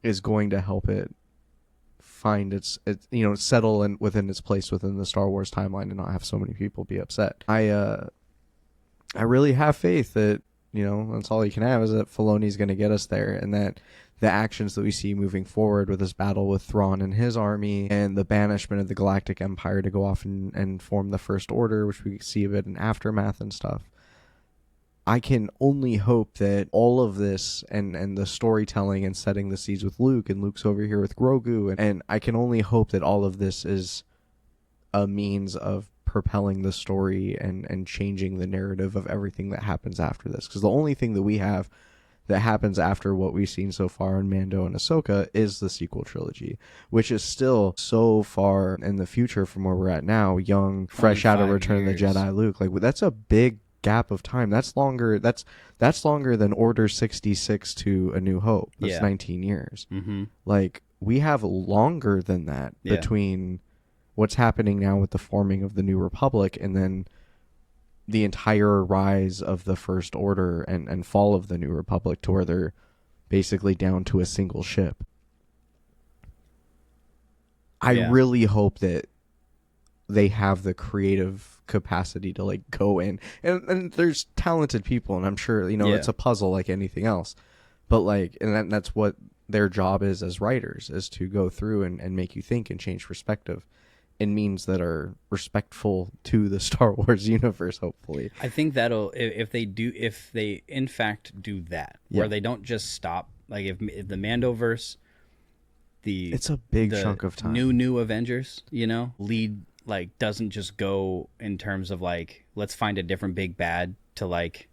is going to help it find its you know, settle within its place within the Star Wars timeline and not have so many people be upset. I really have faith that, you know, that's all you can have, is that Filoni's going to get us there, and that the actions that we see moving forward with this battle with Thrawn and his army, and the banishment of the Galactic Empire to go off and form the First Order, which we see a bit in Aftermath and stuff. I can only hope that all of this and the storytelling and setting the seeds with Luke, and Luke's over here with Grogu, and I can only hope that all of this is a means of propelling the story and changing the narrative of everything that happens after this. Because the only thing that we have that happens after what we've seen so far in Mando and Ahsoka is the sequel trilogy, which is still so far in the future from where we're at now, young, fresh out of Return of the Jedi Luke. Like, that's a big gap of time. That's longer than Order 66 to A New Hope. That's 19 years. Mm-hmm. Like, we have longer than that between what's happening now with the forming of the New Republic and then the entire rise of the First Order and fall of the New Republic, to where they're basically down to a single ship. I really hope that they have the creative capacity to like go in, and there's talented people, and I'm sure, you know, it's a puzzle like anything else, but like, and that's what their job is as writers, is to go through and make you think and change perspective in means that are respectful to the Star Wars universe, hopefully. I think that'll, if they in fact do that, where they don't just stop, like if the Mandoverse, it's a big chunk of time. New Avengers, you know, lead, like, doesn't just go in terms of like, let's find a different big bad to like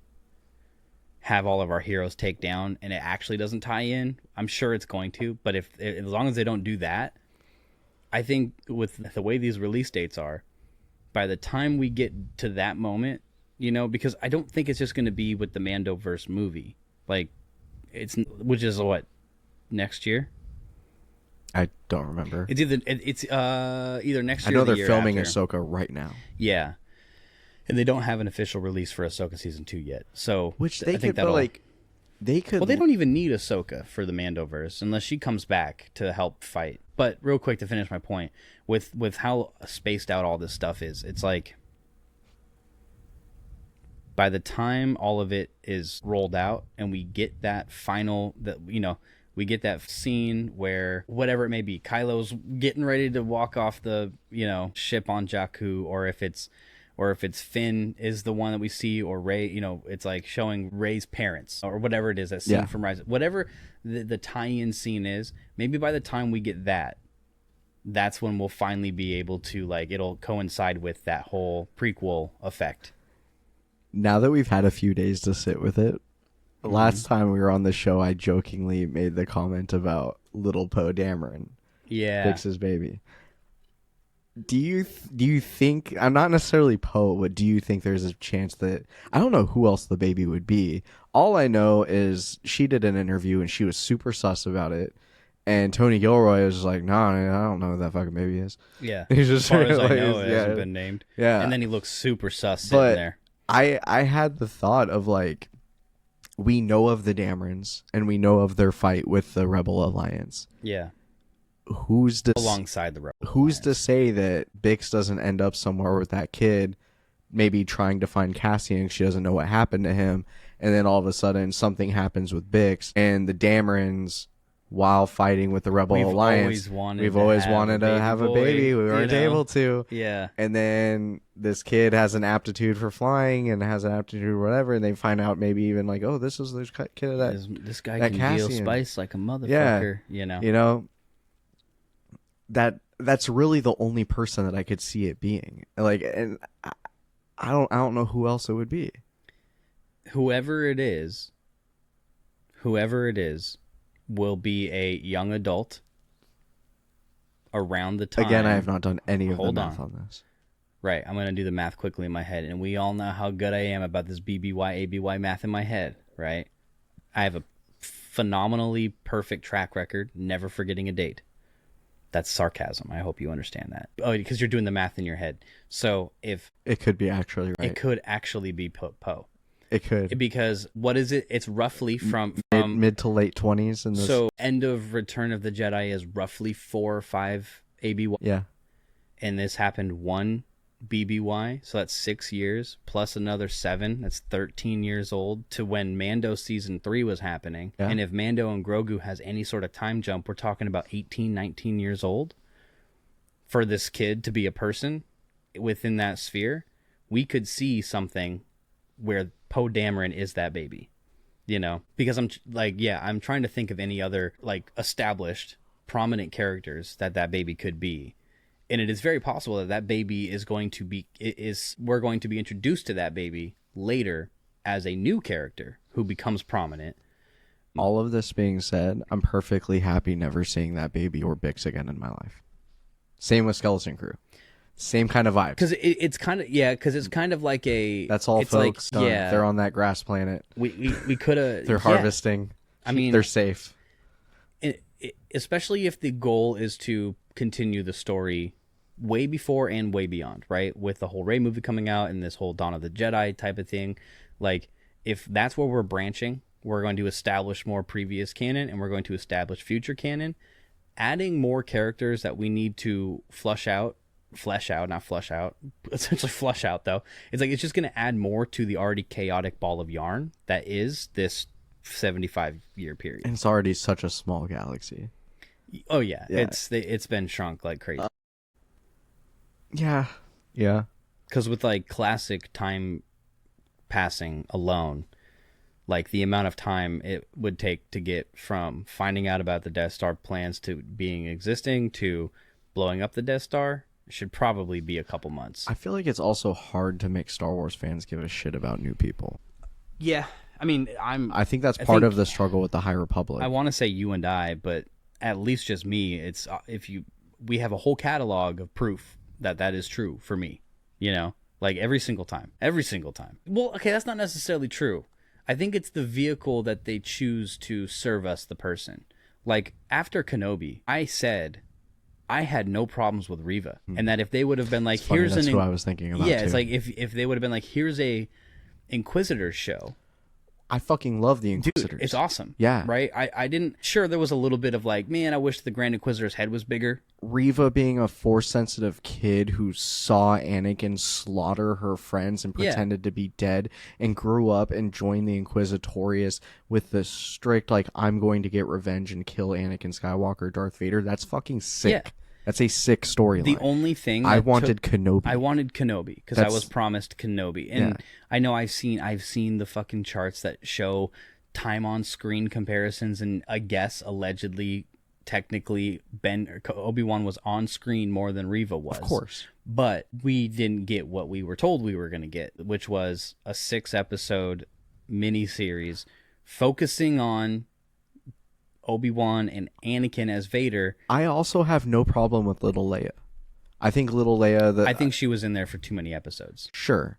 have all of our heroes take down, and it actually doesn't tie in. I'm sure it's going to, but as long as they don't do that, I think with the way these release dates are, by the time we get to that moment, you know, because I don't think it's just going to be with the Mandoverse movie, like, which is what, next year? I don't remember. It's either next I year know or the they're year filming after. Ahsoka right now. Yeah. And they don't have an official release for Ahsoka season 2 yet. So Which they I think could, but like, they could. well, they don't even need Ahsoka for the Mandoverse unless she comes back to help fight. But real quick to finish my point, with how spaced out all this stuff is, it's like by the time all of it is rolled out and we get that final, we get that scene where whatever it may be, Kylo's getting ready to walk off the ship on Jakku, or if it's Finn is the one that we see, or Rey, it's like showing Rey's parents or whatever it is, that scene from Rise, whatever the tie-in scene is. Maybe by the time we get that's when we'll finally be able to, like, it'll coincide with that whole prequel effect. Now that we've had a few days to sit with it, last time we were on the show, I jokingly made the comment about little Poe Dameron, Bix's baby. Do you think, I'm not necessarily Poe, but do you think there's a chance that, I don't know who else the baby would be. All I know is she did an interview and she was super sus about it. And Tony Gilroy was like, no, I don't know who that fucking baby is. Yeah. He's just, as far as like, I know, it hasn't been named. Yeah. And then he looks super sus sitting there. I had the thought of, like, we know of the Damerons and we know of their fight with the Rebel Alliance. Yeah. Who's alongside the Rebel Who's Alliance. to say that Bix doesn't end up somewhere with that kid, maybe trying to find Cassian? She doesn't know what happened to him, and then all of a sudden something happens with Bix and the Damerons, while fighting with the Rebel Alliance. We've always wanted to have a baby. We weren't able to. Yeah. And then this kid has an aptitude for flying and has an aptitude or whatever, and they find out maybe even like, oh, this is the kid of that. This guy that can Cassian. deal spice like a motherfucker. Yeah. You know. That's really the only person that I could see it being. Like, and I don't know who else it would be. Whoever it is will be a young adult around the time. Again, I have not done any of the math on this. Right, I'm going to do the math quickly in my head, and we all know how good I am about this BBY, ABY math in my head, right? I have a phenomenally perfect track record, never forgetting a date. That's sarcasm. I hope you understand that. Oh, because you're doing the math in your head. So if... It could be actually right. It could actually be Poe. It could. Because what is it? It's roughly from mid to late 20s. In this... So end of Return of the Jedi is roughly 4 or 5 ABY. Yeah. And this happened 1 BBY. So that's 6 years plus another 7. That's 13 years old to when Mando season 3 was happening. Yeah. And if Mando and Grogu has any sort of time jump, we're talking about 18, 19 years old for this kid to be a person within that sphere. We could see something where Poe Dameron is that baby, because I'm trying to think of any other like established prominent characters that baby could be. And it is very possible that baby is going to be, we're going to be introduced to that baby later as a new character who becomes prominent. All of this being said, I'm perfectly happy never seeing that baby or Bix again in my life. Same with Skeleton Crew. Same kind of vibe. Because it's kind of like a... That's all folks done. Yeah. They're on that grass planet. We could have... They're harvesting. I mean... They're safe. Especially if the goal is to continue the story way before and way beyond, right? With the whole Rey movie coming out and this whole Dawn of the Jedi type of thing. Like, if that's where we're branching, we're going to essablish more previous canon and we're going to establish future canon. Adding more characters that we need to flesh out, essentially flush out, though. It's like, it's just going to add more to the already chaotic ball of yarn that is this 75-year period. And it's already such a small galaxy. Oh, yeah. It's been shrunk like crazy. Yeah. Because with like classic time passing alone, like the amount of time it would take to get from finding out about the Death Star plans to being existing to blowing up the Death Star should probably be a couple months. I feel like it's also hard to make Star Wars fans give a shit about new people. Yeah. I mean, I think that's part of the struggle with the High Republic. I want to say you and I, but at least just me, it's we have a whole catalog of proof that is true for me, like every single time. Well, okay, that's not necessarily true. I think it's the vehicle that they choose to serve us the person. Like, after Kenobi, I said I had no problems with Reva, and that if they would have been like, Funny, here's that's an who I was thinking about. yeah, too. it's like if they would have been like, here's a Inquisitor show. I fucking love the Dude, Inquisitors. it's awesome. Yeah. Right? I didn't... Sure, there was a little bit of like, man, I wish the Grand Inquisitor's head was bigger. Reva being a Force-sensitive kid who saw Anakin slaughter her friends and pretended to be dead and grew up and joined the Inquisitorius with the strict, like, I'm going to get revenge and kill Anakin Skywalker, Darth Vader. That's fucking sick. Yeah. That's a sick storyline. The only thing I wanted Kenobi. I wanted Kenobi because I was promised Kenobi. And I know I've seen the fucking charts that show time on screen comparisons, and I guess allegedly technically Obi-Wan was on screen more than Reva was. Of course. But we didn't get what we were told we were going to get, which was a 6-episode miniseries focusing on Obi-Wan and Anakin as Vader. I also have no problem with little Leia. I think little Leia... I think she was in there for too many episodes. Sure.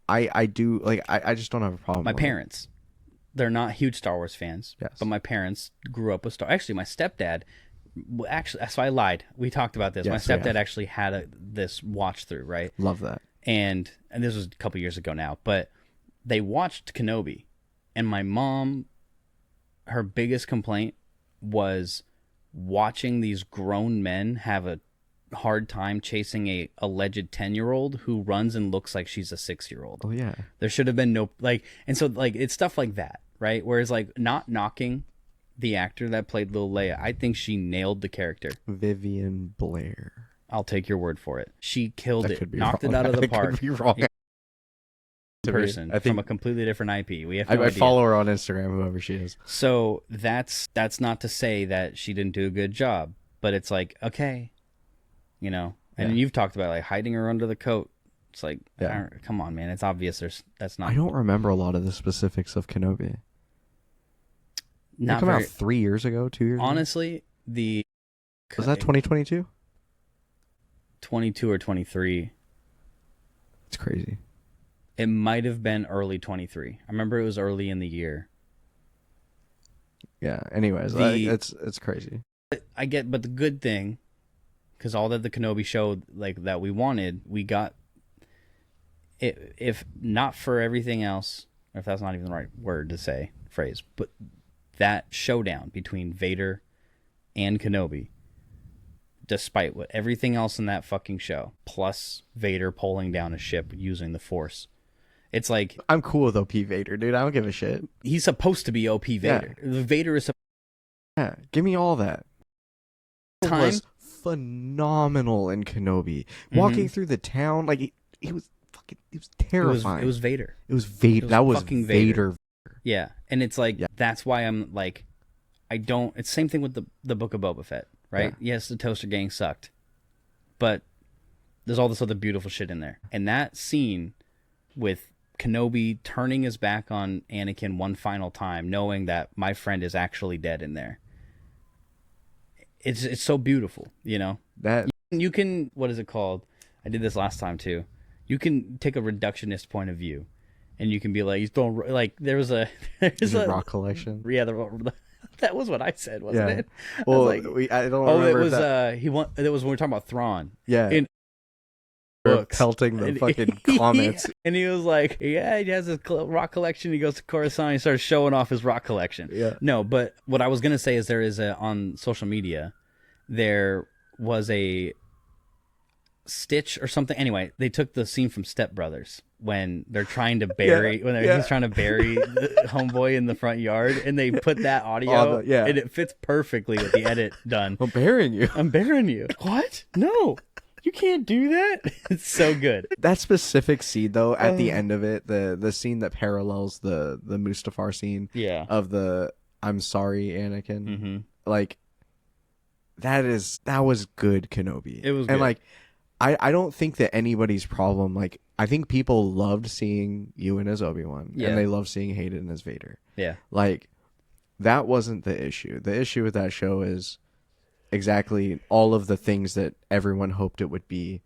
I do... Like, I just don't have a problem My with it. parents... They're not huge Star Wars fans, Yes. but my parents grew up with Star. Actually, my stepdad, so I lied. We talked about this. Yes, My stepdad actually had this watch through, right? Love that. And this was a couple years ago now, but they watched Kenobi, and my mom, her biggest complaint was watching these grown men have a hard time chasing a alleged 10-year-old who runs and looks like she's a 6-year-old. Oh yeah. There should have been no, like, and so, like, it's stuff like that, right? Whereas, like, not knocking the actor that played Lil Leia, I think she nailed the character. Vivian Blair. I'll take your word for it. She killed That it, could be knocked wrong. it out of the That park. could be wrong. Person I think from a completely different IP. We have no I idea. follow her on Instagram, whoever she is. So that's not to say that she didn't do a good job, but it's like, okay, you know. And you've talked about like hiding her under the coat. It's like, come on, man. It's obvious. That's not. I don't remember a lot of the specifics of Kenobi. Not it came out 3 years ago, 2 years ago? Honestly, Was that 2022? 22 or 23. It's crazy. It might have been early 23. I remember it was early in the year. Yeah. Anyways, it's crazy. But the good thing, because all that the Kenobi showed, like, that we wanted, we got it. If not for everything else, or if that's not even the right word to say, phrase, but that showdown between Vader and Kenobi, despite what everything else in that fucking show, plus Vader pulling down a ship using the Force, it's like, I'm cool with OP Vader, dude. I don't give a shit. he's supposed to be OP Vader. Yeah. Vader is Yeah, give me all that. time was phenomenal in Kenobi. Walking through the town, like he was terrifying. It was Vader. It was Vader. That was fucking Vader. Yeah, and it's like, that's why I'm like, it's the same thing with the Book of Boba Fett, right? Yeah. Yes, the Toaster Gang sucked, but there's all this other beautiful shit in there. And that scene with Kenobi turning his back on Anakin one final time, knowing that my friend is actually dead in there. It's so beautiful, you know? That you can, what is it called? I did this last time too. You can take a reductionist point of view, and you can be like, he's throwing, like, there's a rock collection. Yeah, that was what I said, wasn't it? Well, I don't remember. It was it was when we were talking about Thrawn. Yeah. In books. Pelting the fucking comments. And he was like, yeah, he has his rock collection. He goes to Coruscant. He starts showing off his rock collection. Yeah. No, but what I was going to say is there is on social media, there was a stitch or something. Anyway, they took the scene from Step Brothers when they're trying to bury, he's trying to bury the homeboy in the front yard, and they put that audio, and it fits perfectly with the edit done. I'm burying you. I'm burying you. What? No. You can't do that. It's so good. That specific scene, though, at the end of it, the scene that parallels the Mustafar scene, of the "I'm sorry, Anakin," like that was good Kenobi. It was good. And like, I don't think that anybody's problem. Like, I think people loved seeing Ewan as Obi-Wan, and they loved seeing Hayden as Vader. Yeah, like that wasn't the issue. The issue with that show is exactly all of the things that everyone hoped it would be.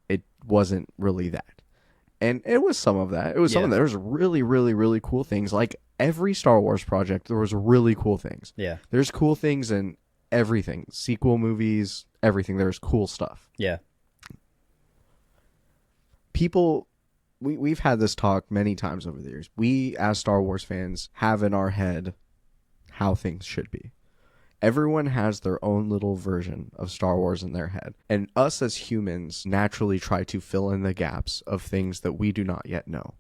It wasn't really that, and it was some of that. It was some of that. There was really, really, really cool things. Like every Star Wars project, there was really cool things. Yeah. There's cool things in everything. Sequel movies, everything. There's cool stuff. Yeah. People, we've had this talk many times over the years. We, as Star Wars fans, have in our head how things should be. Everyone has their own little version of Star Wars in their head. And us as humans naturally try to fill in the gaps of things that we do not yet know.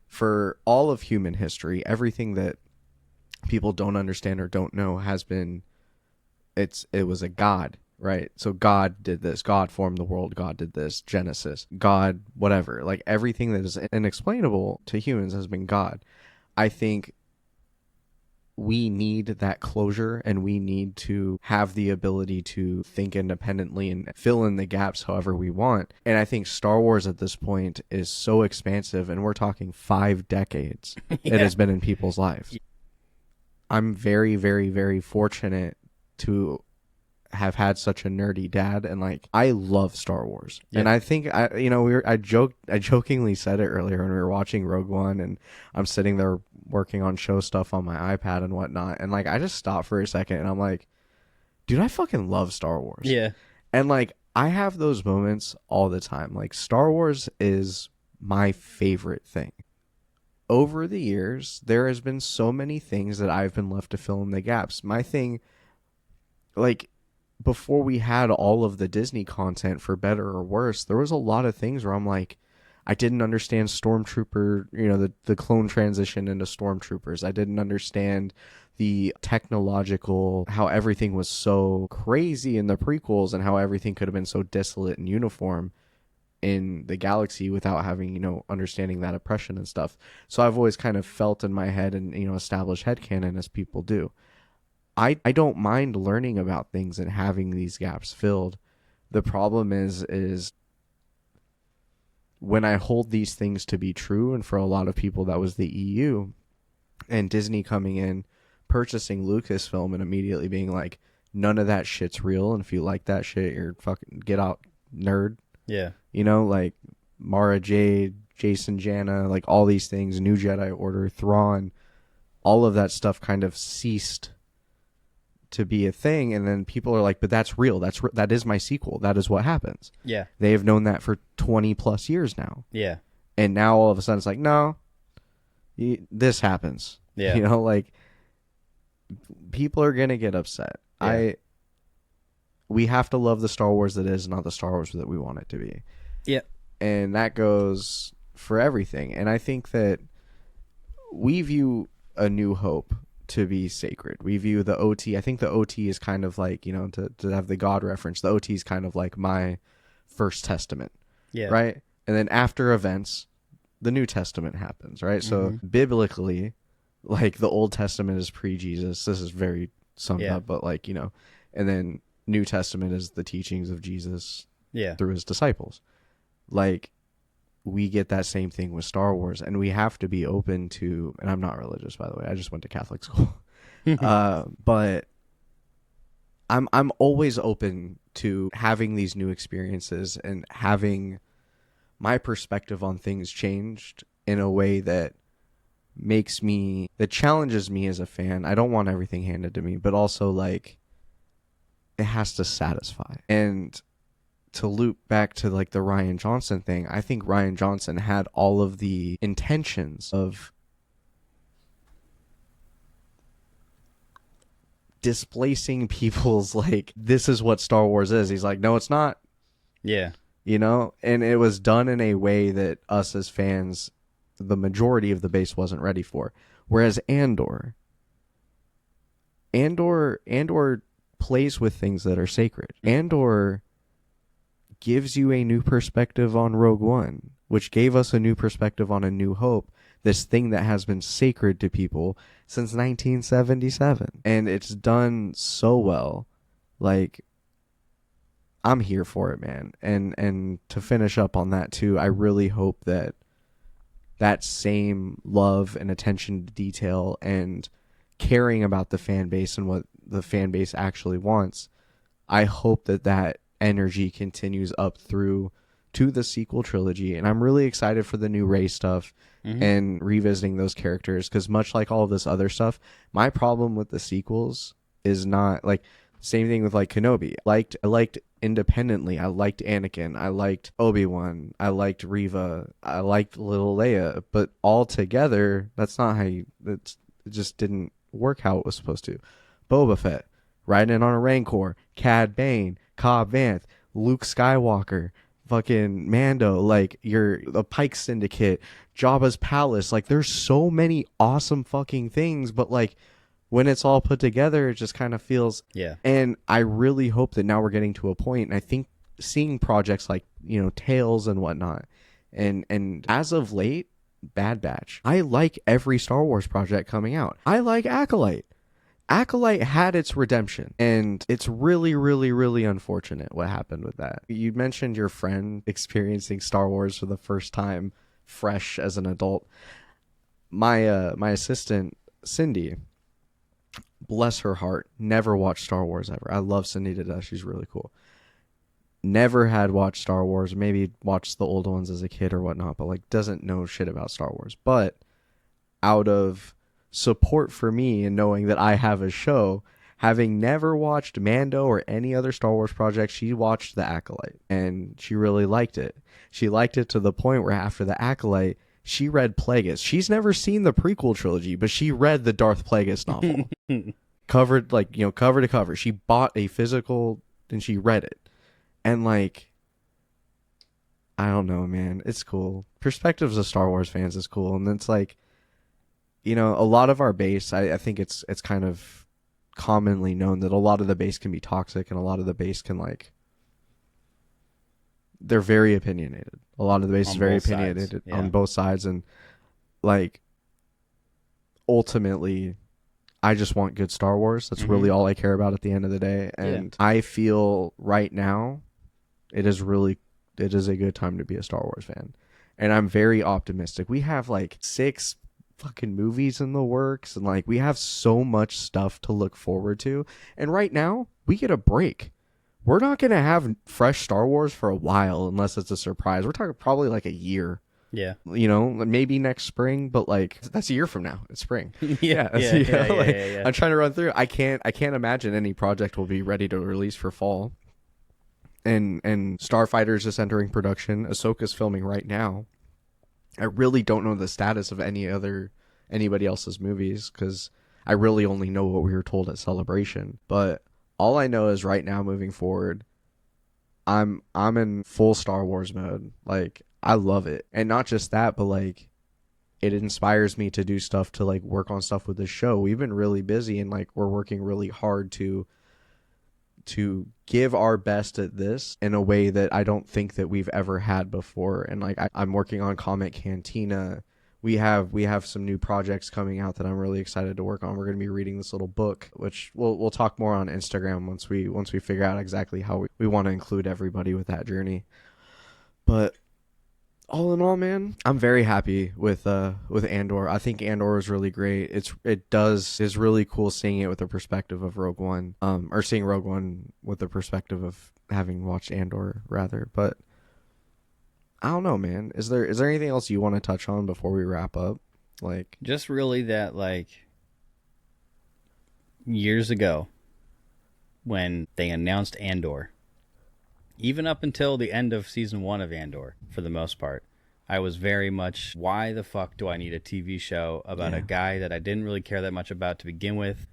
For all of human history, everything that people don't understand or don't know has been, it was a God, right? So God did this. God formed the world. God did this. Genesis. God, whatever. Like everything that is inexplainable to humans has been God. I think we need that closure, and we need to have the ability to think independently and fill in the gaps however we want. And I think Star Wars at this point is so expansive, and we're talking 5 decades it has been in people's lives. I'm very, very, very fortunate to have had such a nerdy dad, and like I love Star Wars. And I think I jokingly said it earlier when we were watching Rogue One, and I'm sitting there working on show stuff on my iPad and whatnot, and like I just stopped for a second and I'm like, dude, I fucking love Star Wars. Yeah. And like I have those moments all the time. Like Star Wars is my favorite thing. Over the years, there has been so many things that I've been left to fill in the gaps. My thing, like, before we had all of the Disney content, for better or worse, there was a lot of things where I'm like, I didn't understand Stormtrooper, the clone transition into Stormtroopers. I didn't understand the technological, how everything was so crazy in the prequels and how everything could have been so desolate and uniform in the galaxy without having, understanding that oppression and stuff. So I've always kind of felt in my head and, established headcanon as people do. I don't mind learning about things and having these gaps filled. The problem is when I hold these things to be true, and for a lot of people that was the EU, and Disney coming in, purchasing Lucasfilm and immediately being like, none of that shit's real, and if you like that shit, you're fucking get out, nerd. Yeah. Like Mara Jade, Jason Janna, like all these things, New Jedi Order, Thrawn, all of that stuff kind of ceased to be a thing, and then people are like, but that's real, that is my sequel, that is what happens. Yeah. They have known that for 20 plus years now. Yeah. And now all of a sudden it's like, no, this happens. Yeah. Like people are gonna get upset. Yeah. We have to love the Star Wars that is, not the Star Wars that we want it to be. Yeah. And that goes for everything. And I think that we view A New Hope to be sacred. We view the OT, I think the OT is kind of like, to have the God reference, the OT is kind of like my First Testament. Yeah. Right? And then after events, the New Testament happens, right? So biblically, like the Old Testament is pre-Jesus. This is very summed up, but like, and then New Testament is the teachings of Jesus through his disciples. Like, we get that same thing with Star Wars, and we have to be open to, and I'm not religious, by the way, I just went to Catholic school. But I'm always open to having these new experiences and having my perspective on things changed in a way that challenges me as a fan. I don't want everything handed to me, but also like it has to satisfy. And to loop back to like the Rian Johnson thing, I think Rian Johnson had all of the intentions of displacing people's like, this is what Star Wars is. He's like, no, it's not. Yeah. And it was done in a way that us as fans, the majority of the base wasn't ready for. Whereas Andor plays with things that are sacred. Andor gives you a new perspective on Rogue One, which gave us a new perspective on A New Hope, this thing that has been sacred to people since 1977. And it's done so well. Like, I'm here for it, man. And to finish up on that too, I really hope that same love and attention to detail and caring about the fan base and what the fan base actually wants, I hope that energy continues up through to the sequel trilogy. And I'm really excited for the new Rey stuff, and revisiting those characters, because much like all of this other stuff, my problem with the sequels is not like same thing with like Kenobi. I liked independently. I liked Anakin. I liked Obi-Wan. I liked Reva. I liked little Leia. But all together, that's not how it just didn't work how it was supposed to. Boba Fett riding in on a Rancor, Cad Bane, Cobb Vanth, Luke Skywalker, fucking Mando, like the Pike Syndicate, Jabba's Palace. Like there's so many awesome fucking things, but like when it's all put together, it just kind of feels. Yeah. And I really hope that now we're getting to a point, and I think seeing projects like, you know, Tales and whatnot, and as of late, Bad Batch. I like every Star Wars project coming out. I like Acolyte. Acolyte had its redemption, and it's really, really, really unfortunate what happened with that. You mentioned your friend experiencing Star Wars for the first time, fresh as an adult. My assistant, Cindy, bless her heart, never watched Star Wars ever. I love Cindy to death. She's really cool. Never had watched Star Wars, maybe watched the old ones as a kid or whatnot, but like doesn't know shit about Star Wars. But out of support for me and knowing that I have a show, having never watched Mando or any other Star Wars project, she watched The Acolyte and she really liked it. She liked it to the point where after The Acolyte, she read Plagueis. She's never seen the prequel trilogy, but she read the Darth Plagueis novel. Covered, like, you know, cover to cover. She bought a physical and she read it. And like, I don't know, man. It's cool. Perspectives of Star Wars fans is cool. And it's like, you know, a lot of our base, I think it's kind of commonly known that a lot of the base can be toxic, and a lot of the base can, like, they're very opinionated. A lot of the base is very opinionated on both sides, and like ultimately I just want good Star Wars. That's really all I care about at the end of the day. And I feel right now it is a good time to be a Star Wars fan. And I'm very optimistic. We have like 6 fucking movies in the works, and like we have so much stuff to look forward to. And right now we get a break. We're not going to have fresh Star Wars for a while unless it's a surprise. We're talking probably like a year. Yeah. You know, maybe next spring, but like that's a year from now. It's spring. Yeah. I'm trying to run through. I can't imagine any project will be ready to release for fall. And Starfighter's just entering production. Ahsoka's filming right now. I really don't know the status of anybody else's movies, because I really only know what we were told at Celebration. But all I know is right now, moving forward, I'm in full Star Wars mode. Like, I love it. And not just that, but like it inspires me to do stuff, to like work on stuff with the show. We've been really busy, and like we're working really hard to give our best at this in a way that I don't think that we've ever had before. And like I'm working on Comic Cantina. We have some new projects coming out that I'm really excited to work on. We're going to be reading this little book, which we'll talk more on Instagram once we figure out exactly how we want to include everybody with that journey. But all in all, man, I'm very happy with Andor. I think Andor is really great. It's really cool seeing it with the perspective of Rogue One, or seeing Rogue One with the perspective of having watched Andor rather. But I don't know, man. Is there anything else you want to touch on before we wrap up? Like, just really that, like, years ago when they announced Andor, even up until the end of season 1 of Andor, for the most part, I was very much, why the fuck do I need a TV show about a guy that I didn't really care that much about to begin with,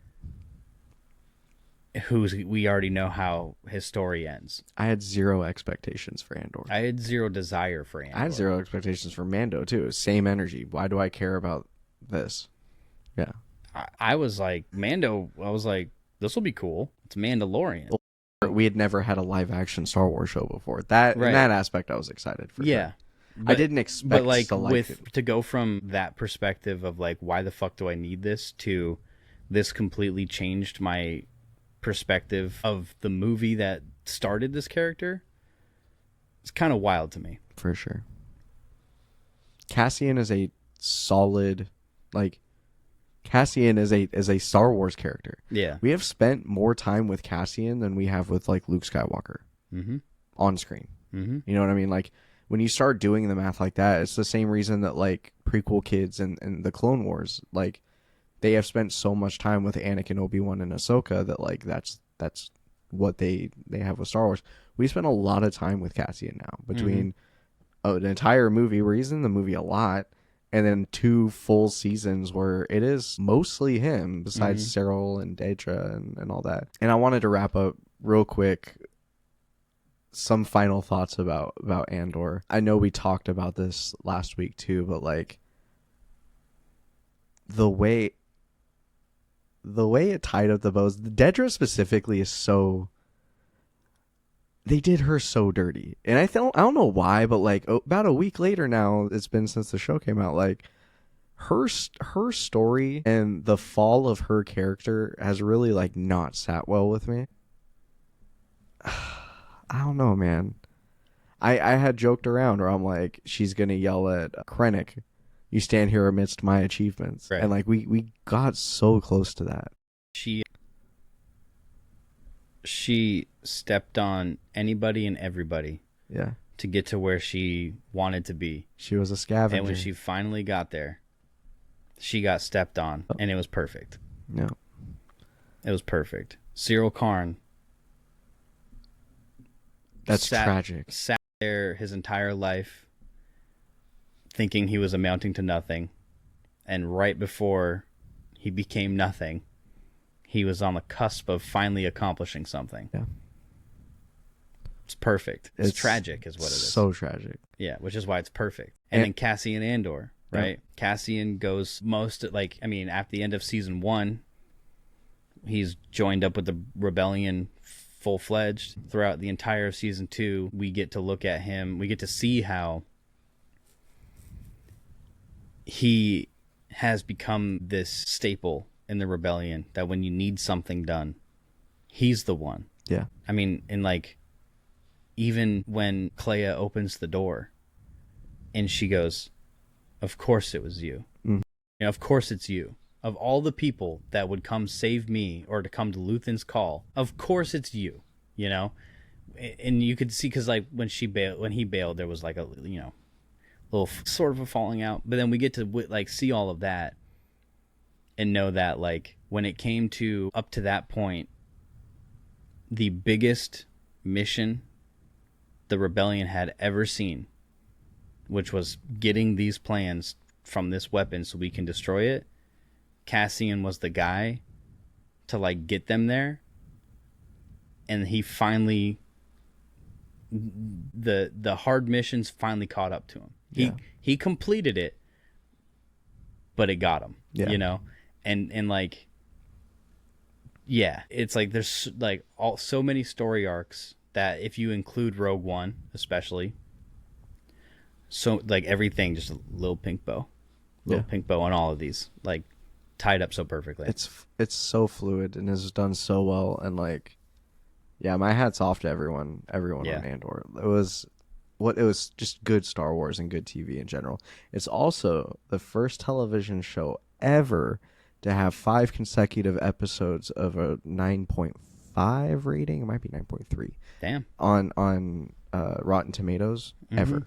we already know how his story ends. I had zero expectations for Andor. I had zero desire for Andor. I had zero expectations for Mando too. Same energy. Why do I care about this? Yeah. I was like, Mando, I was like, this will be cool. It's Mandalorian. We had never had a live action Star Wars show before. That in that aspect, I was excited for. Sure. But, I didn't expect, to go from that perspective of like, why the fuck do I need this, to this completely changed my perspective of the movie that started this character. It's kind of wild to me, for sure. Cassian is a solid, like. Cassian is a Star Wars character. Yeah. We have spent more time with Cassian than we have with like Luke Skywalker on screen. You know what I mean? Like when you start doing the math like that, it's the same reason that like prequel kids and the Clone Wars, like they have spent so much time with Anakin, Obi-Wan, and Ahsoka that like that's what they have with Star Wars. We spend a lot of time with Cassian now between an entire movie where he's in the movie a lot, and then 2 full seasons where it is mostly him, besides Cyril and Daedra and all that. And I wanted to wrap up real quick some final thoughts about Andor. I know we talked about this last week too, but like the way it tied up the bows, Daedra specifically is so, they did her so dirty. And I don't know why, but like about a week later now, it's been since the show came out, like her story and the fall of her character has really like not sat well with me. I don't know, man. I had joked around where I'm like, she's gonna yell at Krennic, "You stand here amidst my achievements." Right. And like we got so close to that. She stepped on anybody and everybody. Yeah. To get to where she wanted to be. She was a scavenger. And when she finally got there, she got stepped on, and it was perfect. Yeah. It was perfect. Cyril Karn. That's tragic. Sat there his entire life thinking he was amounting to nothing. And right before he became nothing, he was on the cusp of finally accomplishing something. Yeah. It's perfect. It's tragic is what it is. So tragic. Yeah, which is why it's perfect. And then Cassian Andor, right? Yeah. Cassian goes at the end of season 1, he's joined up with the rebellion full-fledged. Throughout the entire of season 2, we get to look at him. We get to see how he has become this staple in the rebellion, that when you need something done, he's the one. Yeah. I mean, and like, even when Clea opens the door and she goes, "Of course it was you. You know, of course it's you. Of all the people that would come save me or to come to Luthen's call, of course it's you." You know, and you could see, because like when he bailed, there was like a little sort of a falling out. But then we get to like see all of that and know that like when it came to up to that point, the biggest mission the rebellion had ever seen, which was getting these plans from this weapon so we can destroy it, Cassian was the guy to like get them there. And he finally, the hard missions finally caught up to him. He completed it, but it got him. Yeah. You know, and like, yeah, it's like there's like so many story arcs that if you include Rogue One, especially, so like everything, just a little pink bow on all of these, like tied up so perfectly. It's so fluid and is done so well, and like, yeah, my hat's off to everyone on Andor. It was just good Star Wars and good TV in general. It's also the first television show ever to have 5 consecutive episodes of a 9.5 rating. It might be 9.3. Damn. On Rotten Tomatoes ever.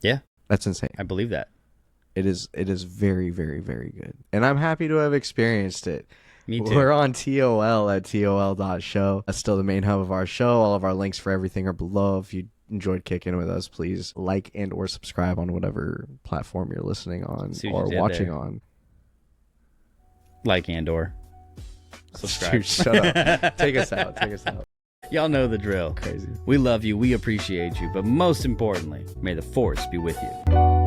Yeah. That's insane. I believe that. It is very, very, very good. And I'm happy to have experienced it. Me too. We're on TOL at TOL.show. That's still the main hub of our show. All of our links for everything are below. If you enjoyed kicking with us, please like and or subscribe on whatever platform you're listening on or watching on. Like and or subscribe. Dude, shut up. Take us out. Y'all know the drill. Crazy. We love you. We appreciate you. But most importantly, may the Force be with you.